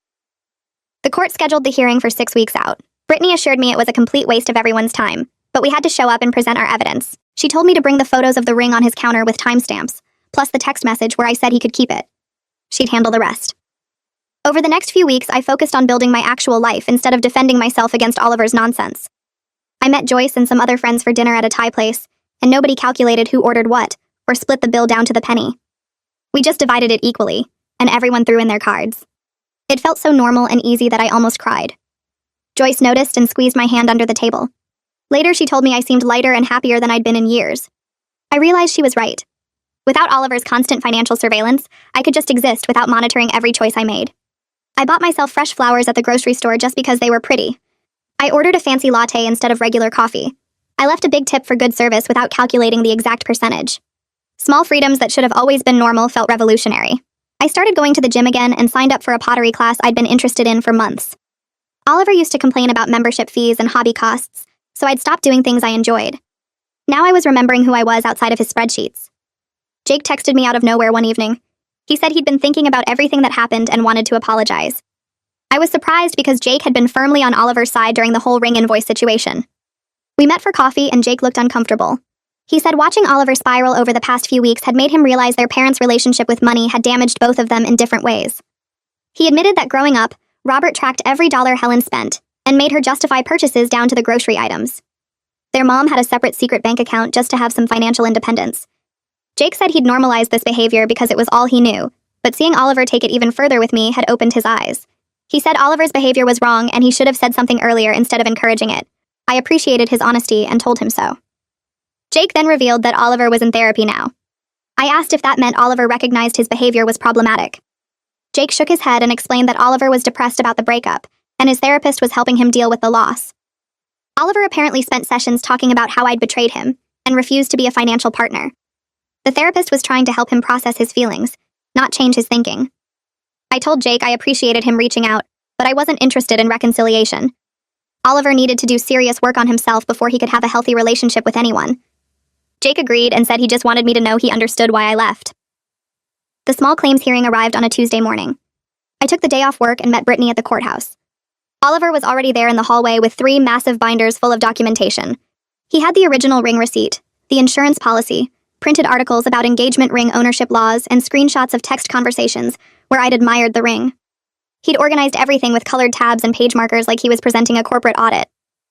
The court scheduled the hearing for 6 weeks out. Brittany assured me it was a complete waste of everyone's time, but we had to show up and present our evidence. She told me to bring the photos of the ring on his counter with timestamps, plus the text message where I said he could keep it. She'd handle the rest. Over the next few weeks, I focused on building my actual life instead of defending myself against Oliver's nonsense. I met Joyce and some other friends for dinner at a Thai place, and nobody calculated who ordered what, or split the bill down to the penny. We just divided it equally, and everyone threw in their cards. It felt so normal and easy that I almost cried. Joyce noticed and squeezed my hand under the table. Later, she told me I seemed lighter and happier than I'd been in years. I realized she was right. Without Oliver's constant financial surveillance, I could just exist without monitoring every choice I made. I bought myself fresh flowers at the grocery store just because they were pretty. I ordered a fancy latte instead of regular coffee. I left a big tip for good service without calculating the exact percentage. Small freedoms that should have always been normal felt revolutionary. I started going to the gym again and signed up for a pottery class I'd been interested in for months. Oliver used to complain about membership fees and hobby costs, so I'd stopped doing things I enjoyed. Now I was remembering who I was outside of his spreadsheets. Jake texted me out of nowhere one evening. He said he'd been thinking about everything that happened and wanted to apologize. I was surprised because Jake had been firmly on Oliver's side during the whole ring invoice situation. We met for coffee and Jake looked uncomfortable. He said watching Oliver spiral over the past few weeks had made him realize their parents' relationship with money had damaged both of them in different ways. He admitted that growing up, Robert tracked every dollar Helen spent and made her justify purchases down to the grocery items. Their mom had a separate secret bank account just to have some financial independence. Jake said he'd normalized this behavior because it was all he knew, but seeing Oliver take it even further with me had opened his eyes. He said Oliver's behavior was wrong and he should have said something earlier instead of encouraging it. I appreciated his honesty and told him so. Jake then revealed that Oliver was in therapy now. I asked if that meant Oliver recognized his behavior was problematic. Jake shook his head and explained that Oliver was depressed about the breakup, and his therapist was helping him deal with the loss. Oliver apparently spent sessions talking about how I'd betrayed him and refused to be a financial partner. The therapist was trying to help him process his feelings, not change his thinking. I told Jake I appreciated him reaching out, but I wasn't interested in reconciliation. Oliver needed to do serious work on himself before he could have a healthy relationship with anyone. Jake agreed and said he just wanted me to know he understood why I left. The small claims hearing arrived on a Tuesday morning. I took the day off work and met Brittany at the courthouse. Oliver was already there in the hallway with 3 massive binders full of documentation. He had the original ring receipt, the insurance policy, printed articles about engagement ring ownership laws, and screenshots of text conversations where I'd admired the ring. He'd organized everything with colored tabs and page markers like he was presenting a corporate audit.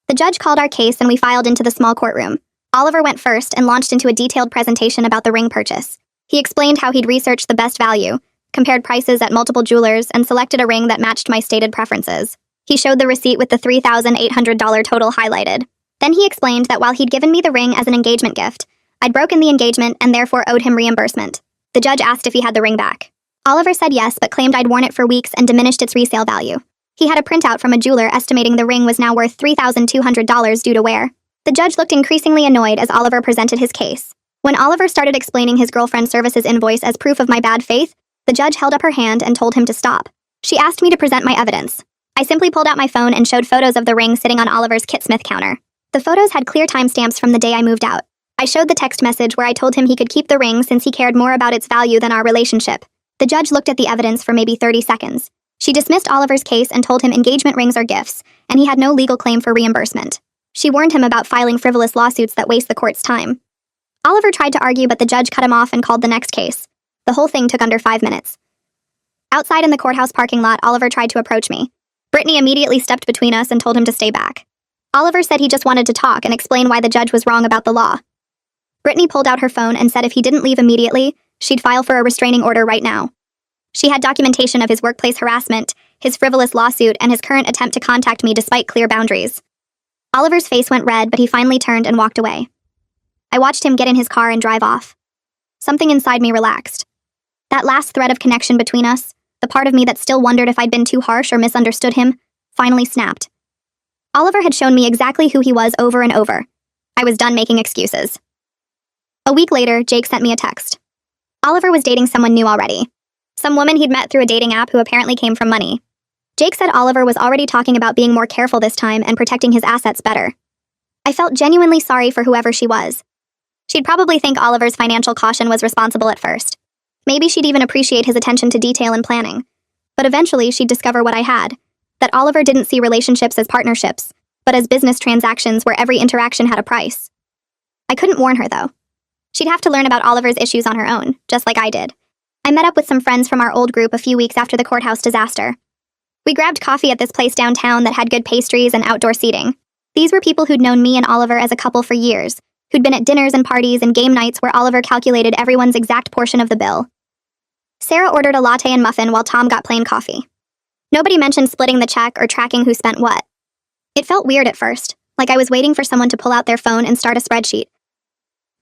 The judge called our case and we filed into the small courtroom. Oliver went first and launched into a detailed presentation about the ring purchase. He explained how he'd researched the best value, compared prices at multiple jewelers, and selected a ring that matched my stated preferences. He showed the receipt with the $3,800 total highlighted. Then he explained that while he'd given me the ring as an engagement gift, I'd broken the engagement and therefore owed him reimbursement. The judge asked if he had the ring back. Oliver said yes, but claimed I'd worn it for weeks and diminished its resale value. He had a printout from a jeweler estimating the ring was now worth $3,200 due to wear. The judge looked increasingly annoyed as Oliver presented his case. When Oliver started explaining his girlfriend services invoice as proof of my bad faith, the judge held up her hand and told him to stop. She asked me to present my evidence. I simply pulled out my phone and showed photos of the ring sitting on Oliver's Kit Smith counter. The photos had clear timestamps from the day I moved out. I showed the text message where I told him he could keep the ring since he cared more about its value than our relationship. The judge looked at the evidence for maybe 30 seconds. She dismissed Oliver's case and told him engagement rings are gifts, and he had no legal claim for reimbursement. She warned him about filing frivolous lawsuits that waste the court's time. Oliver tried to argue, but the judge cut him off and called the next case. The whole thing took under 5 minutes. Outside in the courthouse parking lot, Oliver tried to approach me. Brittany immediately stepped between us and told him to stay back. Oliver said he just wanted to talk and explain why the judge was wrong about the law. Brittany pulled out her phone and said if he didn't leave immediately, she'd file for a restraining order right now. She had documentation of his workplace harassment, his frivolous lawsuit, and his current attempt to contact me despite clear boundaries. Oliver's face went red, but he finally turned and walked away. I watched him get in his car and drive off. Something inside me relaxed. That last thread of connection between us, the part of me that still wondered if I'd been too harsh or misunderstood him, finally snapped. Oliver had shown me exactly who he was over and over. I was done making excuses. A week later, Jake sent me a text. Oliver was dating someone new already. Some woman he'd met through a dating app who apparently came from money. Jake said Oliver was already talking about being more careful this time and protecting his assets better. I felt genuinely sorry for whoever she was. She'd probably think Oliver's financial caution was responsible at first. Maybe she'd even appreciate his attention to detail and planning. But eventually she'd discover what I had, that Oliver didn't see relationships as partnerships, but as business transactions where every interaction had a price. I couldn't warn her, though. She'd have to learn about Oliver's issues on her own, just like I did. I met up with some friends from our old group a few weeks after the courthouse disaster. We grabbed coffee at this place downtown that had good pastries and outdoor seating. These were people who'd known me and Oliver as a couple for years, who'd been at dinners and parties and game nights where Oliver calculated everyone's exact portion of the bill. Sarah ordered a latte and muffin while Tom got plain coffee. Nobody mentioned splitting the check or tracking who spent what. It felt weird at first, like I was waiting for someone to pull out their phone and start a spreadsheet.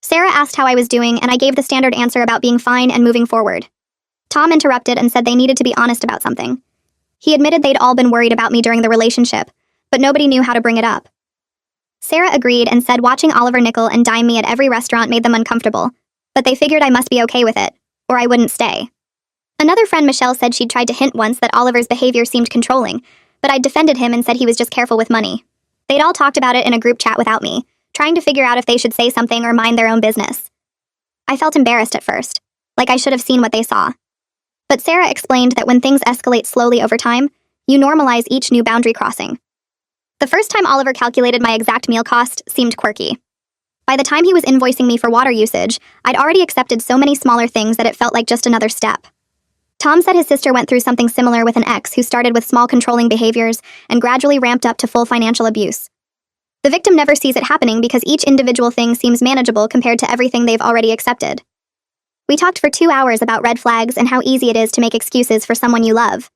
Sarah asked how I was doing, and I gave the standard answer about being fine and moving forward. Tom interrupted and said they needed to be honest about something. He admitted they'd all been worried about me during the relationship, but nobody knew how to bring it up. Sarah agreed and said watching Oliver nickel and dime me at every restaurant made them uncomfortable, but they figured I must be okay with it, or I wouldn't stay. Another friend, Michelle, said she'd tried to hint once that Oliver's behavior seemed controlling, but I'd defended him and said he was just careful with money. They'd all talked about it in a group chat without me, trying to figure out if they should say something or mind their own business. I felt embarrassed at first, like I should have seen what they saw. But Sarah explained that when things escalate slowly over time, you normalize each new boundary crossing. The first time Oliver calculated my exact meal cost seemed quirky. By the time he was invoicing me for water usage, I'd already accepted so many smaller things that it felt like just another step. Tom said his sister went through something similar with an ex who started with small controlling behaviors and gradually ramped up to full financial abuse. The victim never sees it happening because each individual thing seems manageable compared to everything they've already accepted. We talked for 2 hours about red flags and how easy it is to make excuses for someone you love.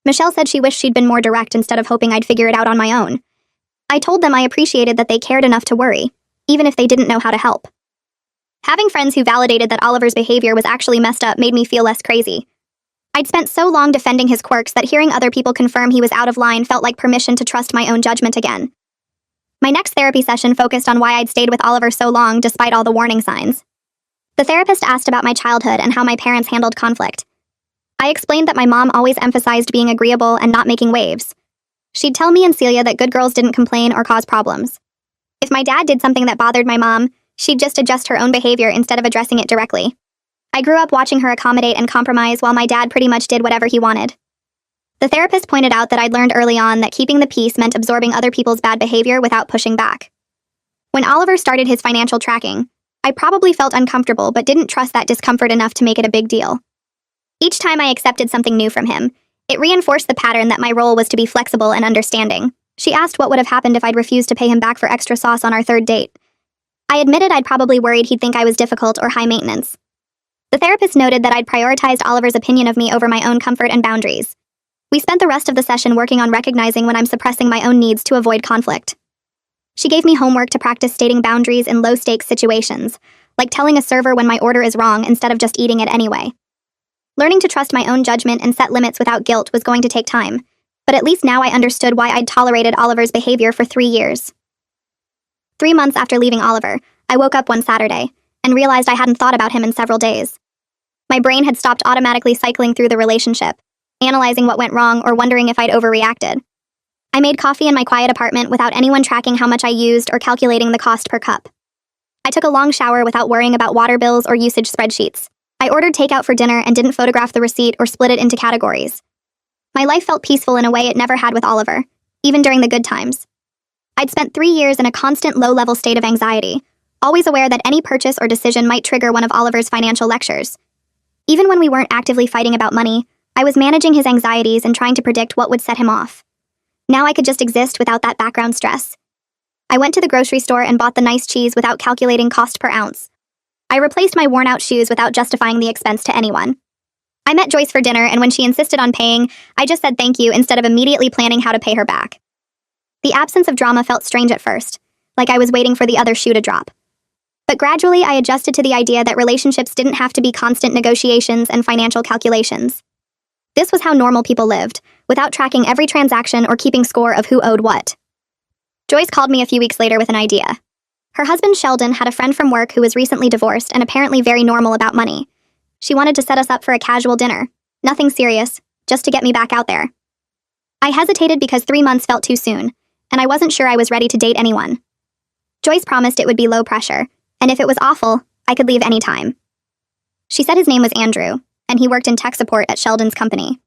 Michelle said she wished she'd been more direct instead of hoping I'd figure it out on my own. I told them I appreciated that they cared enough to worry, even if they didn't know how to help. Having friends who validated that Oliver's behavior was actually messed up made me feel less crazy. I'd spent so long defending his quirks that hearing other people confirm he was out of line felt like permission to trust my own judgment again. My next therapy session focused on why I'd stayed with Oliver so long despite all the warning signs. The therapist asked about my childhood and how my parents handled conflict. I explained that my mom always emphasized being agreeable and not making waves. She'd tell me and Celia that good girls didn't complain or cause problems. If my dad did something that bothered my mom, she'd just adjust her own behavior instead of addressing it directly. I grew up watching her accommodate and compromise while my dad pretty much did whatever he wanted. The therapist pointed out that I'd learned early on that keeping the peace meant absorbing other people's bad behavior without pushing back. When Oliver started his financial tracking, I probably felt uncomfortable but didn't trust that discomfort enough to make it a big deal. Each time I accepted something new from him, it reinforced the pattern that my role was to be flexible and understanding. She asked what would have happened if I'd refused to pay him back for extra sauce on our third date. I admitted I'd probably worried he'd think I was difficult or high maintenance. The therapist noted that I'd prioritized Oliver's opinion of me over my own comfort and boundaries. We spent the rest of the session working on recognizing when I'm suppressing my own needs to avoid conflict. She gave me homework to practice stating boundaries in low-stakes situations, like telling a server when my order is wrong instead of just eating it anyway. Learning to trust my own judgment and set limits without guilt was going to take time, but at least now I understood why I'd tolerated Oliver's behavior for 3 years. 3 months after leaving Oliver, I woke up one Saturday and realized I hadn't thought about him in several days. My brain had stopped automatically cycling through the relationship, analyzing what went wrong or wondering if I'd overreacted. I made coffee in my quiet apartment without anyone tracking how much I used or calculating the cost per cup. I took a long shower without worrying about water bills or usage spreadsheets. I ordered takeout for dinner and didn't photograph the receipt or split it into categories. My life felt peaceful in a way it never had with Oliver, even during the good times. I'd spent 3 years in a constant low-level state of anxiety, always aware that any purchase or decision might trigger one of Oliver's financial lectures. Even when we weren't actively fighting about money, I was managing his anxieties and trying to predict what would set him off. Now I could just exist without that background stress. I went to the grocery store and bought the nice cheese without calculating cost per ounce. I replaced my worn-out shoes without justifying the expense to anyone. I met Joyce for dinner, and when she insisted on paying, I just said thank you instead of immediately planning how to pay her back. The absence of drama felt strange at first, like I was waiting for the other shoe to drop. But gradually I adjusted to the idea that relationships didn't have to be constant negotiations and financial calculations. This was how normal people lived, without tracking every transaction or keeping score of who owed what. Joyce called me a few weeks later with an idea. Her husband Sheldon had a friend from work who was recently divorced and apparently very normal about money. She wanted to set us up for a casual dinner. Nothing serious, just to get me back out there. I hesitated because 3 months felt too soon, and I wasn't sure I was ready to date anyone. Joyce promised it would be low pressure, and if it was awful, I could leave any time. She said his name was Andrew, and he worked in tech support at Sheldon's company.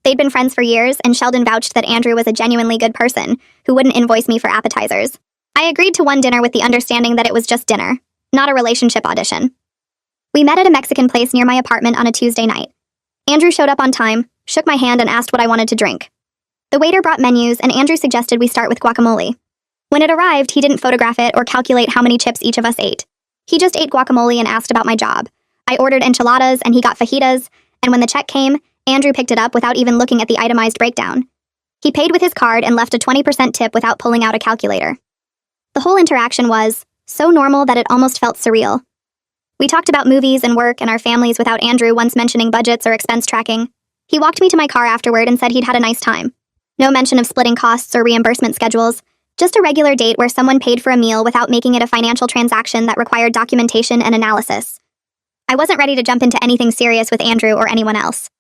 They'd been friends for years, and Sheldon vouched that Andrew was a genuinely good person who wouldn't invoice me for appetizers. I agreed to one dinner with the understanding that it was just dinner, not a relationship audition. We met at a Mexican place near my apartment on a Tuesday night. Andrew showed up on time, shook my hand, and asked what I wanted to drink. The waiter brought menus, and Andrew suggested we start with guacamole. When it arrived, he didn't photograph it or calculate how many chips each of us ate. He just ate guacamole and asked about my job. I ordered enchiladas, and he got fajitas, and when the check came, Andrew picked it up without even looking at the itemized breakdown. He paid with his card and left a 20% tip without pulling out a calculator. The whole interaction was so normal that it almost felt surreal. We talked about movies and work and our families without Andrew once mentioning budgets or expense tracking. He walked me to my car afterward and said he'd had a nice time. No mention of splitting costs or reimbursement schedules, just a regular date where someone paid for a meal without making it a financial transaction that required documentation and analysis. I wasn't ready to jump into anything serious with Andrew or anyone else.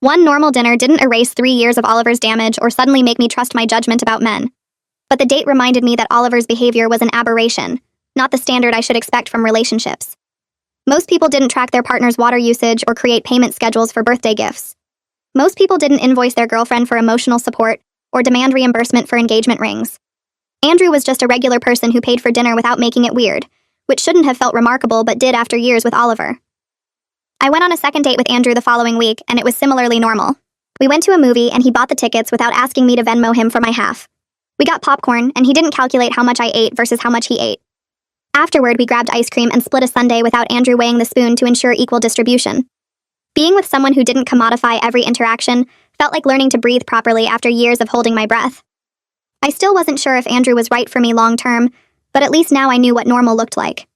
One normal dinner didn't erase 3 years of Oliver's damage or suddenly make me trust my judgment about men. But the date reminded me that Oliver's behavior was an aberration, not the standard I should expect from relationships. Most people didn't track their partner's water usage or create payment schedules for birthday gifts. Most people didn't invoice their girlfriend for emotional support or demand reimbursement for engagement rings. Andrew was just a regular person who paid for dinner without making it weird, which shouldn't have felt remarkable but did after years with Oliver. I went on a second date with Andrew the following week, and it was similarly normal. We went to a movie, and he bought the tickets without asking me to Venmo him for my half. We got popcorn, and he didn't calculate how much I ate versus how much he ate. Afterward, we grabbed ice cream and split a sundae without Andrew weighing the spoon to ensure equal distribution. Being with someone who didn't commodify every interaction felt like learning to breathe properly after years of holding my breath. I still wasn't sure if Andrew was right for me long term, but at least now I knew what normal looked like.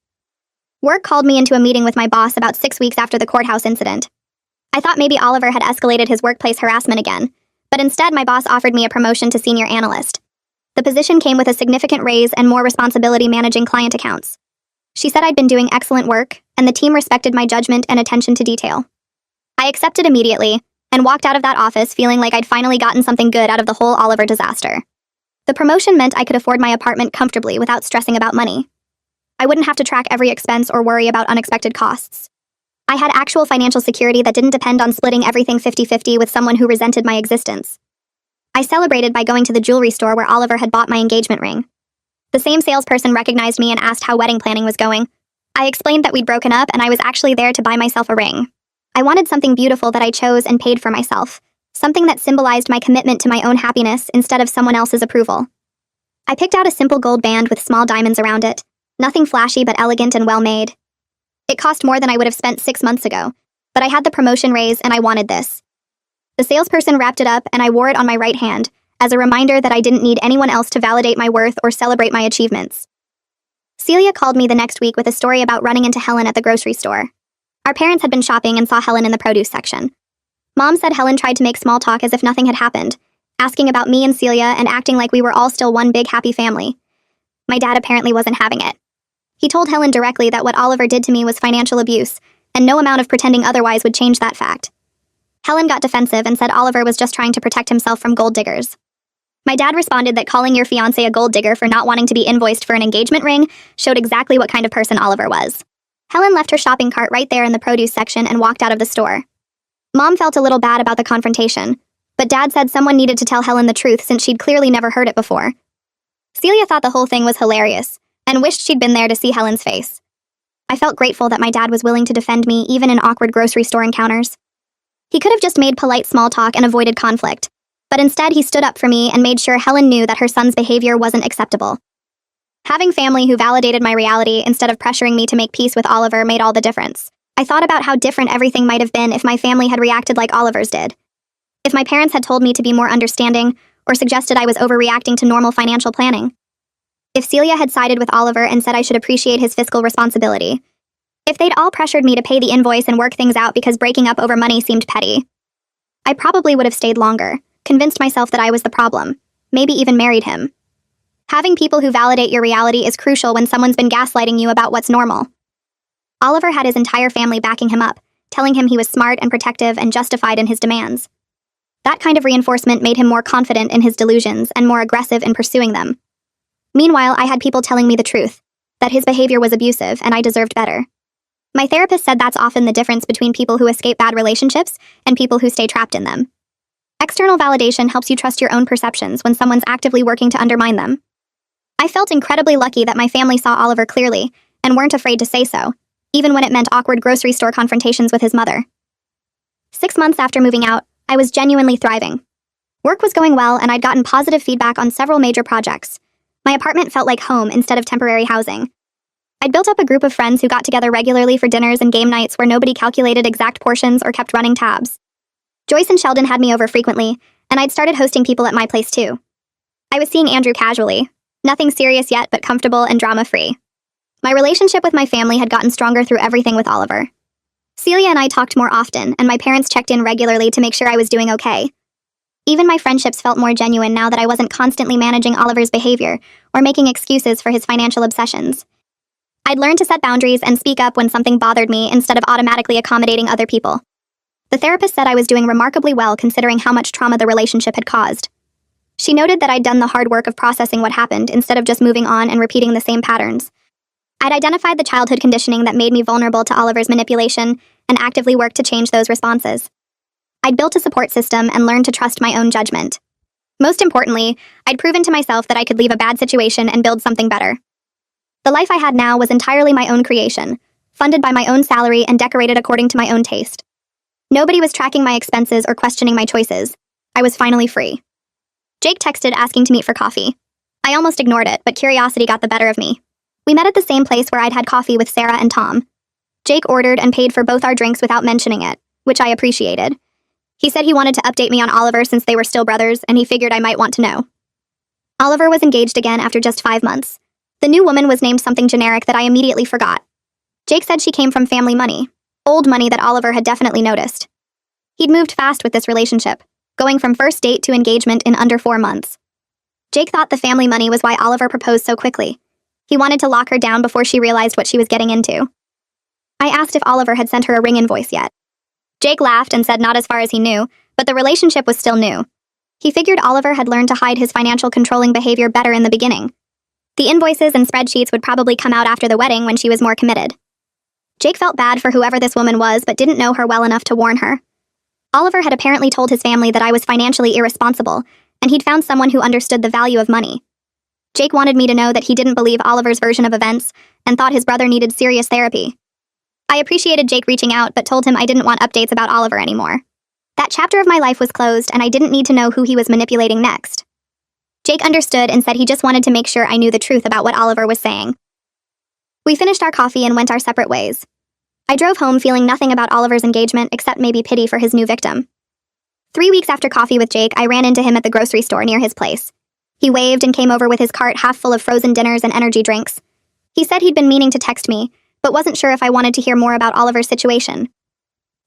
Work called me into a meeting with my boss about 6 weeks after the courthouse incident. I thought maybe Oliver had escalated his workplace harassment again, but instead my boss offered me a promotion to senior analyst. The position came with a significant raise and more responsibility managing client accounts. She said I'd been doing excellent work, and the team respected my judgment and attention to detail. I accepted immediately, and walked out of that office feeling like I'd finally gotten something good out of the whole Oliver disaster. The promotion meant I could afford my apartment comfortably without stressing about money. I wouldn't have to track every expense or worry about unexpected costs. I had actual financial security that didn't depend on splitting everything 50-50 with someone who resented my existence. I celebrated by going to the jewelry store where Oliver had bought my engagement ring. The same salesperson recognized me and asked how wedding planning was going. I explained that we'd broken up and I was actually there to buy myself a ring. I wanted something beautiful that I chose and paid for myself, something that symbolized my commitment to my own happiness instead of someone else's approval. I picked out a simple gold band with small diamonds around it, nothing flashy but elegant and well-made. It cost more than I would have spent 6 months ago, but I had the promotion raise and I wanted this. The salesperson wrapped it up and I wore it on my right hand, as a reminder that I didn't need anyone else to validate my worth or celebrate my achievements. Celia called me the next week with a story about running into Helen at the grocery store. Our parents had been shopping and saw Helen in the produce section. Mom said Helen tried to make small talk as if nothing had happened, asking about me and Celia and acting like we were all still one big happy family. My dad apparently wasn't having it. He told Helen directly that what Oliver did to me was financial abuse, and no amount of pretending otherwise would change that fact. Helen got defensive and said Oliver was just trying to protect himself from gold diggers. My dad responded that calling your fiancé a gold digger for not wanting to be invoiced for an engagement ring showed exactly what kind of person Oliver was. Helen left her shopping cart right there in the produce section and walked out of the store. Mom felt a little bad about the confrontation, but Dad said someone needed to tell Helen the truth since she'd clearly never heard it before. Celia thought the whole thing was hilarious and wished she'd been there to see Helen's face. I felt grateful that my dad was willing to defend me even in awkward grocery store encounters. He could have just made polite small talk and avoided conflict, but instead he stood up for me and made sure Helen knew that her son's behavior wasn't acceptable. Having family who validated my reality instead of pressuring me to make peace with Oliver made all the difference. I thought about how different everything might have been if my family had reacted like Oliver's did. If my parents had told me to be more understanding or suggested I was overreacting to normal financial planning. If Celia had sided with Oliver and said I should appreciate his fiscal responsibility. If they'd all pressured me to pay the invoice and work things out because breaking up over money seemed petty. I probably would have stayed longer, convinced myself that I was the problem, maybe even married him. Having people who validate your reality is crucial when someone's been gaslighting you about what's normal. Oliver had his entire family backing him up, telling him he was smart and protective and justified in his demands. That kind of reinforcement made him more confident in his delusions and more aggressive in pursuing them. Meanwhile, I had people telling me the truth, that his behavior was abusive and I deserved better. My therapist said that's often the difference between people who escape bad relationships and people who stay trapped in them. External validation helps you trust your own perceptions when someone's actively working to undermine them. I felt incredibly lucky that my family saw Oliver clearly and weren't afraid to say so, even when it meant awkward grocery store confrontations with his mother. 6 months after moving out, I was genuinely thriving. Work was going well and I'd gotten positive feedback on several major projects. My apartment felt like home instead of temporary housing. I'd built up a group of friends who got together regularly for dinners and game nights where nobody calculated exact portions or kept running tabs. Joyce and Sheldon had me over frequently, and I'd started hosting people at my place too. I was seeing Andrew casually. Nothing serious yet, but comfortable and drama-free. My relationship with my family had gotten stronger through everything with Oliver. Celia and I talked more often, and my parents checked in regularly to make sure I was doing okay. Even my friendships felt more genuine now that I wasn't constantly managing Oliver's behavior or making excuses for his financial obsessions. I'd learned to set boundaries and speak up when something bothered me instead of automatically accommodating other people. The therapist said I was doing remarkably well considering how much trauma the relationship had caused. She noted that I'd done the hard work of processing what happened instead of just moving on and repeating the same patterns. I'd identified the childhood conditioning that made me vulnerable to Oliver's manipulation and actively worked to change those responses. I'd built a support system and learned to trust my own judgment. Most importantly, I'd proven to myself that I could leave a bad situation and build something better. The life I had now was entirely my own creation, funded by my own salary and decorated according to my own taste. Nobody was tracking my expenses or questioning my choices. I was finally free. Jake texted asking to meet for coffee. I almost ignored it, but curiosity got the better of me. We met at the same place where I'd had coffee with Sarah and Tom. Jake ordered and paid for both our drinks without mentioning it, which I appreciated. He said he wanted to update me on Oliver since they were still brothers, and he figured I might want to know. Oliver was engaged again after just 5 months. The new woman was named something generic that I immediately forgot. Jake said she came from family money, old money that Oliver had definitely noticed. He'd moved fast with this relationship, going from first date to engagement in under 4 months. Jake thought the family money was why Oliver proposed so quickly. He wanted to lock her down before she realized what she was getting into. I asked if Oliver had sent her a ring invoice yet. Jake laughed and said not as far as he knew, but the relationship was still new. He figured Oliver had learned to hide his financial controlling behavior better in the beginning. The invoices and spreadsheets would probably come out after the wedding when she was more committed. Jake felt bad for whoever this woman was, but didn't know her well enough to warn her. Oliver had apparently told his family that I was financially irresponsible, and he'd found someone who understood the value of money. Jake wanted me to know that he didn't believe Oliver's version of events and thought his brother needed serious therapy. I appreciated Jake reaching out, but told him I didn't want updates about Oliver anymore. That chapter of my life was closed, and I didn't need to know who he was manipulating next. Jake understood and said he just wanted to make sure I knew the truth about what Oliver was saying. We finished our coffee and went our separate ways. I drove home feeling nothing about Oliver's engagement except maybe pity for his new victim. 3 weeks after coffee with Jake, I ran into him at the grocery store near his place. He waved and came over with his cart half full of frozen dinners and energy drinks. He said he'd been meaning to text me, but wasn't sure if I wanted to hear more about Oliver's situation.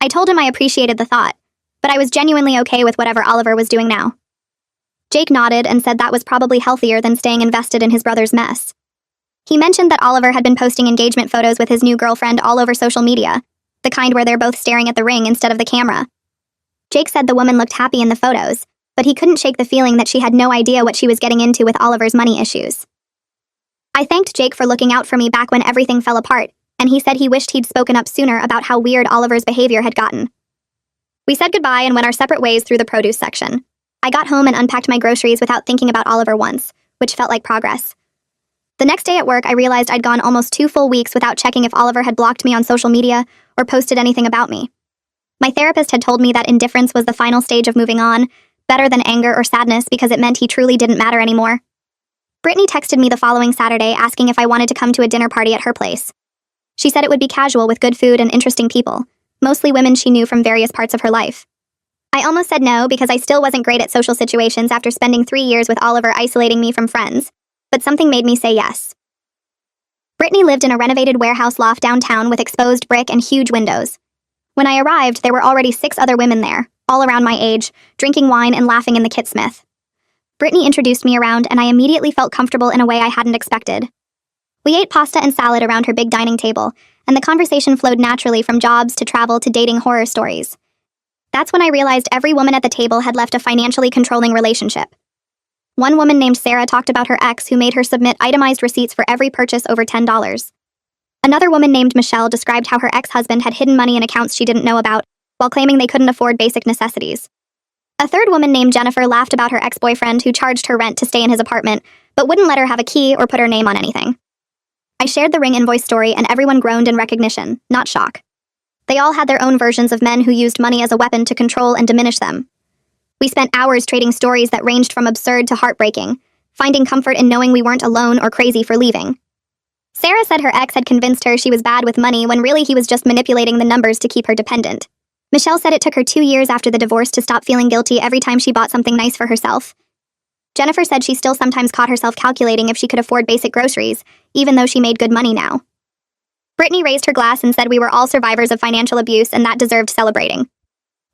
I told him I appreciated the thought, but I was genuinely okay with whatever Oliver was doing now. Jake nodded and said that was probably healthier than staying invested in his brother's mess. He mentioned that Oliver had been posting engagement photos with his new girlfriend all over social media, the kind where they're both staring at the ring instead of the camera. Jake said the woman looked happy in the photos, but he couldn't shake the feeling that she had no idea what she was getting into with Oliver's money issues. I thanked Jake for looking out for me back when everything fell apart, and he said he wished he'd spoken up sooner about how weird Oliver's behavior had gotten. We said goodbye and went our separate ways through the produce section. I got home and unpacked my groceries without thinking about Oliver once, which felt like progress. The next day at work, I realized I'd gone almost 2 full weeks without checking if Oliver had blocked me on social media or posted anything about me. My therapist had told me that indifference was the final stage of moving on, better than anger or sadness because it meant he truly didn't matter anymore. Brittany texted me the following Saturday asking if I wanted to come to a dinner party at her place. She said it would be casual with good food and interesting people, mostly women she knew from various parts of her life. I almost said no because I still wasn't great at social situations after spending 3 years with Oliver isolating me from friends, but something made me say yes. Brittany lived in a renovated warehouse loft downtown with exposed brick and huge windows. When I arrived, there were already 6 other women there, all around my age, drinking wine and laughing in the Kitsmith. Brittany introduced me around, and I immediately felt comfortable in a way I hadn't expected. We ate pasta and salad around her big dining table, and the conversation flowed naturally from jobs to travel to dating horror stories. That's when I realized every woman at the table had left a financially controlling relationship. One woman named Sarah talked about her ex who made her submit itemized receipts for every purchase over $10. Another woman named Michelle described how her ex-husband had hidden money in accounts she didn't know about, while claiming they couldn't afford basic necessities. A third woman named Jennifer laughed about her ex-boyfriend who charged her rent to stay in his apartment, but wouldn't let her have a key or put her name on anything. I shared the ring invoice story and everyone groaned in recognition, not shock. They all had their own versions of men who used money as a weapon to control and diminish them. We spent hours trading stories that ranged from absurd to heartbreaking, finding comfort in knowing we weren't alone or crazy for leaving. Sarah said her ex had convinced her she was bad with money when really he was just manipulating the numbers to keep her dependent. Michelle said it took her 2 years after the divorce to stop feeling guilty every time she bought something nice for herself. Jennifer said she still sometimes caught herself calculating if she could afford basic groceries, even though she made good money now. Brittany raised her glass and said we were all survivors of financial abuse and that deserved celebrating.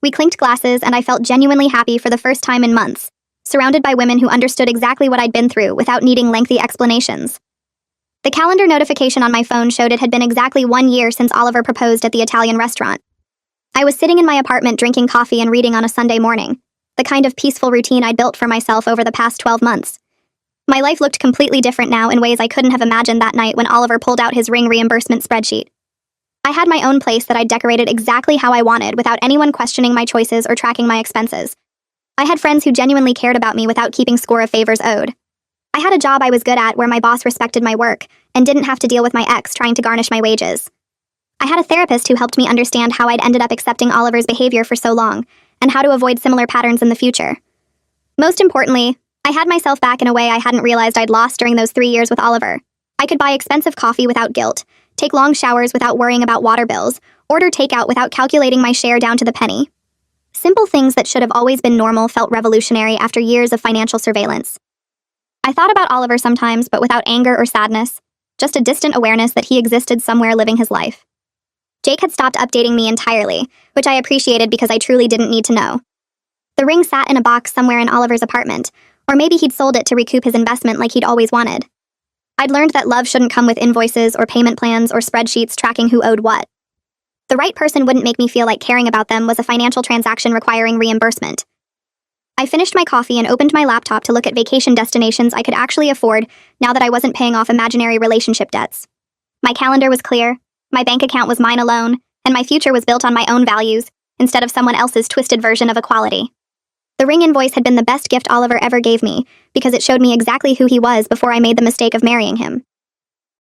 We clinked glasses and I felt genuinely happy for the first time in months, surrounded by women who understood exactly what I'd been through without needing lengthy explanations. The calendar notification on my phone showed it had been exactly 1 year since Oliver proposed at the Italian restaurant. I was sitting in my apartment drinking coffee and reading on a Sunday morning, the kind of peaceful routine I'd built for myself over the past 12 months. My life looked completely different now in ways I couldn't have imagined that night when Oliver pulled out his ring reimbursement spreadsheet. I had my own place that I'd decorated exactly how I wanted without anyone questioning my choices or tracking my expenses. I had friends who genuinely cared about me without keeping score of favors owed. I had a job I was good at where my boss respected my work, and didn't have to deal with my ex trying to garnish my wages. I had a therapist who helped me understand how I'd ended up accepting Oliver's behavior for so long, and how to avoid similar patterns in the future. Most importantly, I had myself back in a way I hadn't realized I'd lost during those 3 years with Oliver. I could buy expensive coffee without guilt, take long showers without worrying about water bills, order takeout without calculating my share down to the penny. Simple things that should have always been normal felt revolutionary after years of financial surveillance. I thought about Oliver sometimes, but without anger or sadness, just a distant awareness that he existed somewhere living his life. Jake had stopped updating me entirely, which I appreciated because I truly didn't need to know. The ring sat in a box somewhere in Oliver's apartment, or maybe he'd sold it to recoup his investment like he'd always wanted. I'd learned that love shouldn't come with invoices or payment plans or spreadsheets tracking who owed what. The right person wouldn't make me feel like caring about them was a financial transaction requiring reimbursement. I finished my coffee and opened my laptop to look at vacation destinations I could actually afford now that I wasn't paying off imaginary relationship debts. My calendar was clear, my bank account was mine alone, and my future was built on my own values, instead of someone else's twisted version of equality. The ring invoice had been the best gift Oliver ever gave me, because it showed me exactly who he was before I made the mistake of marrying him.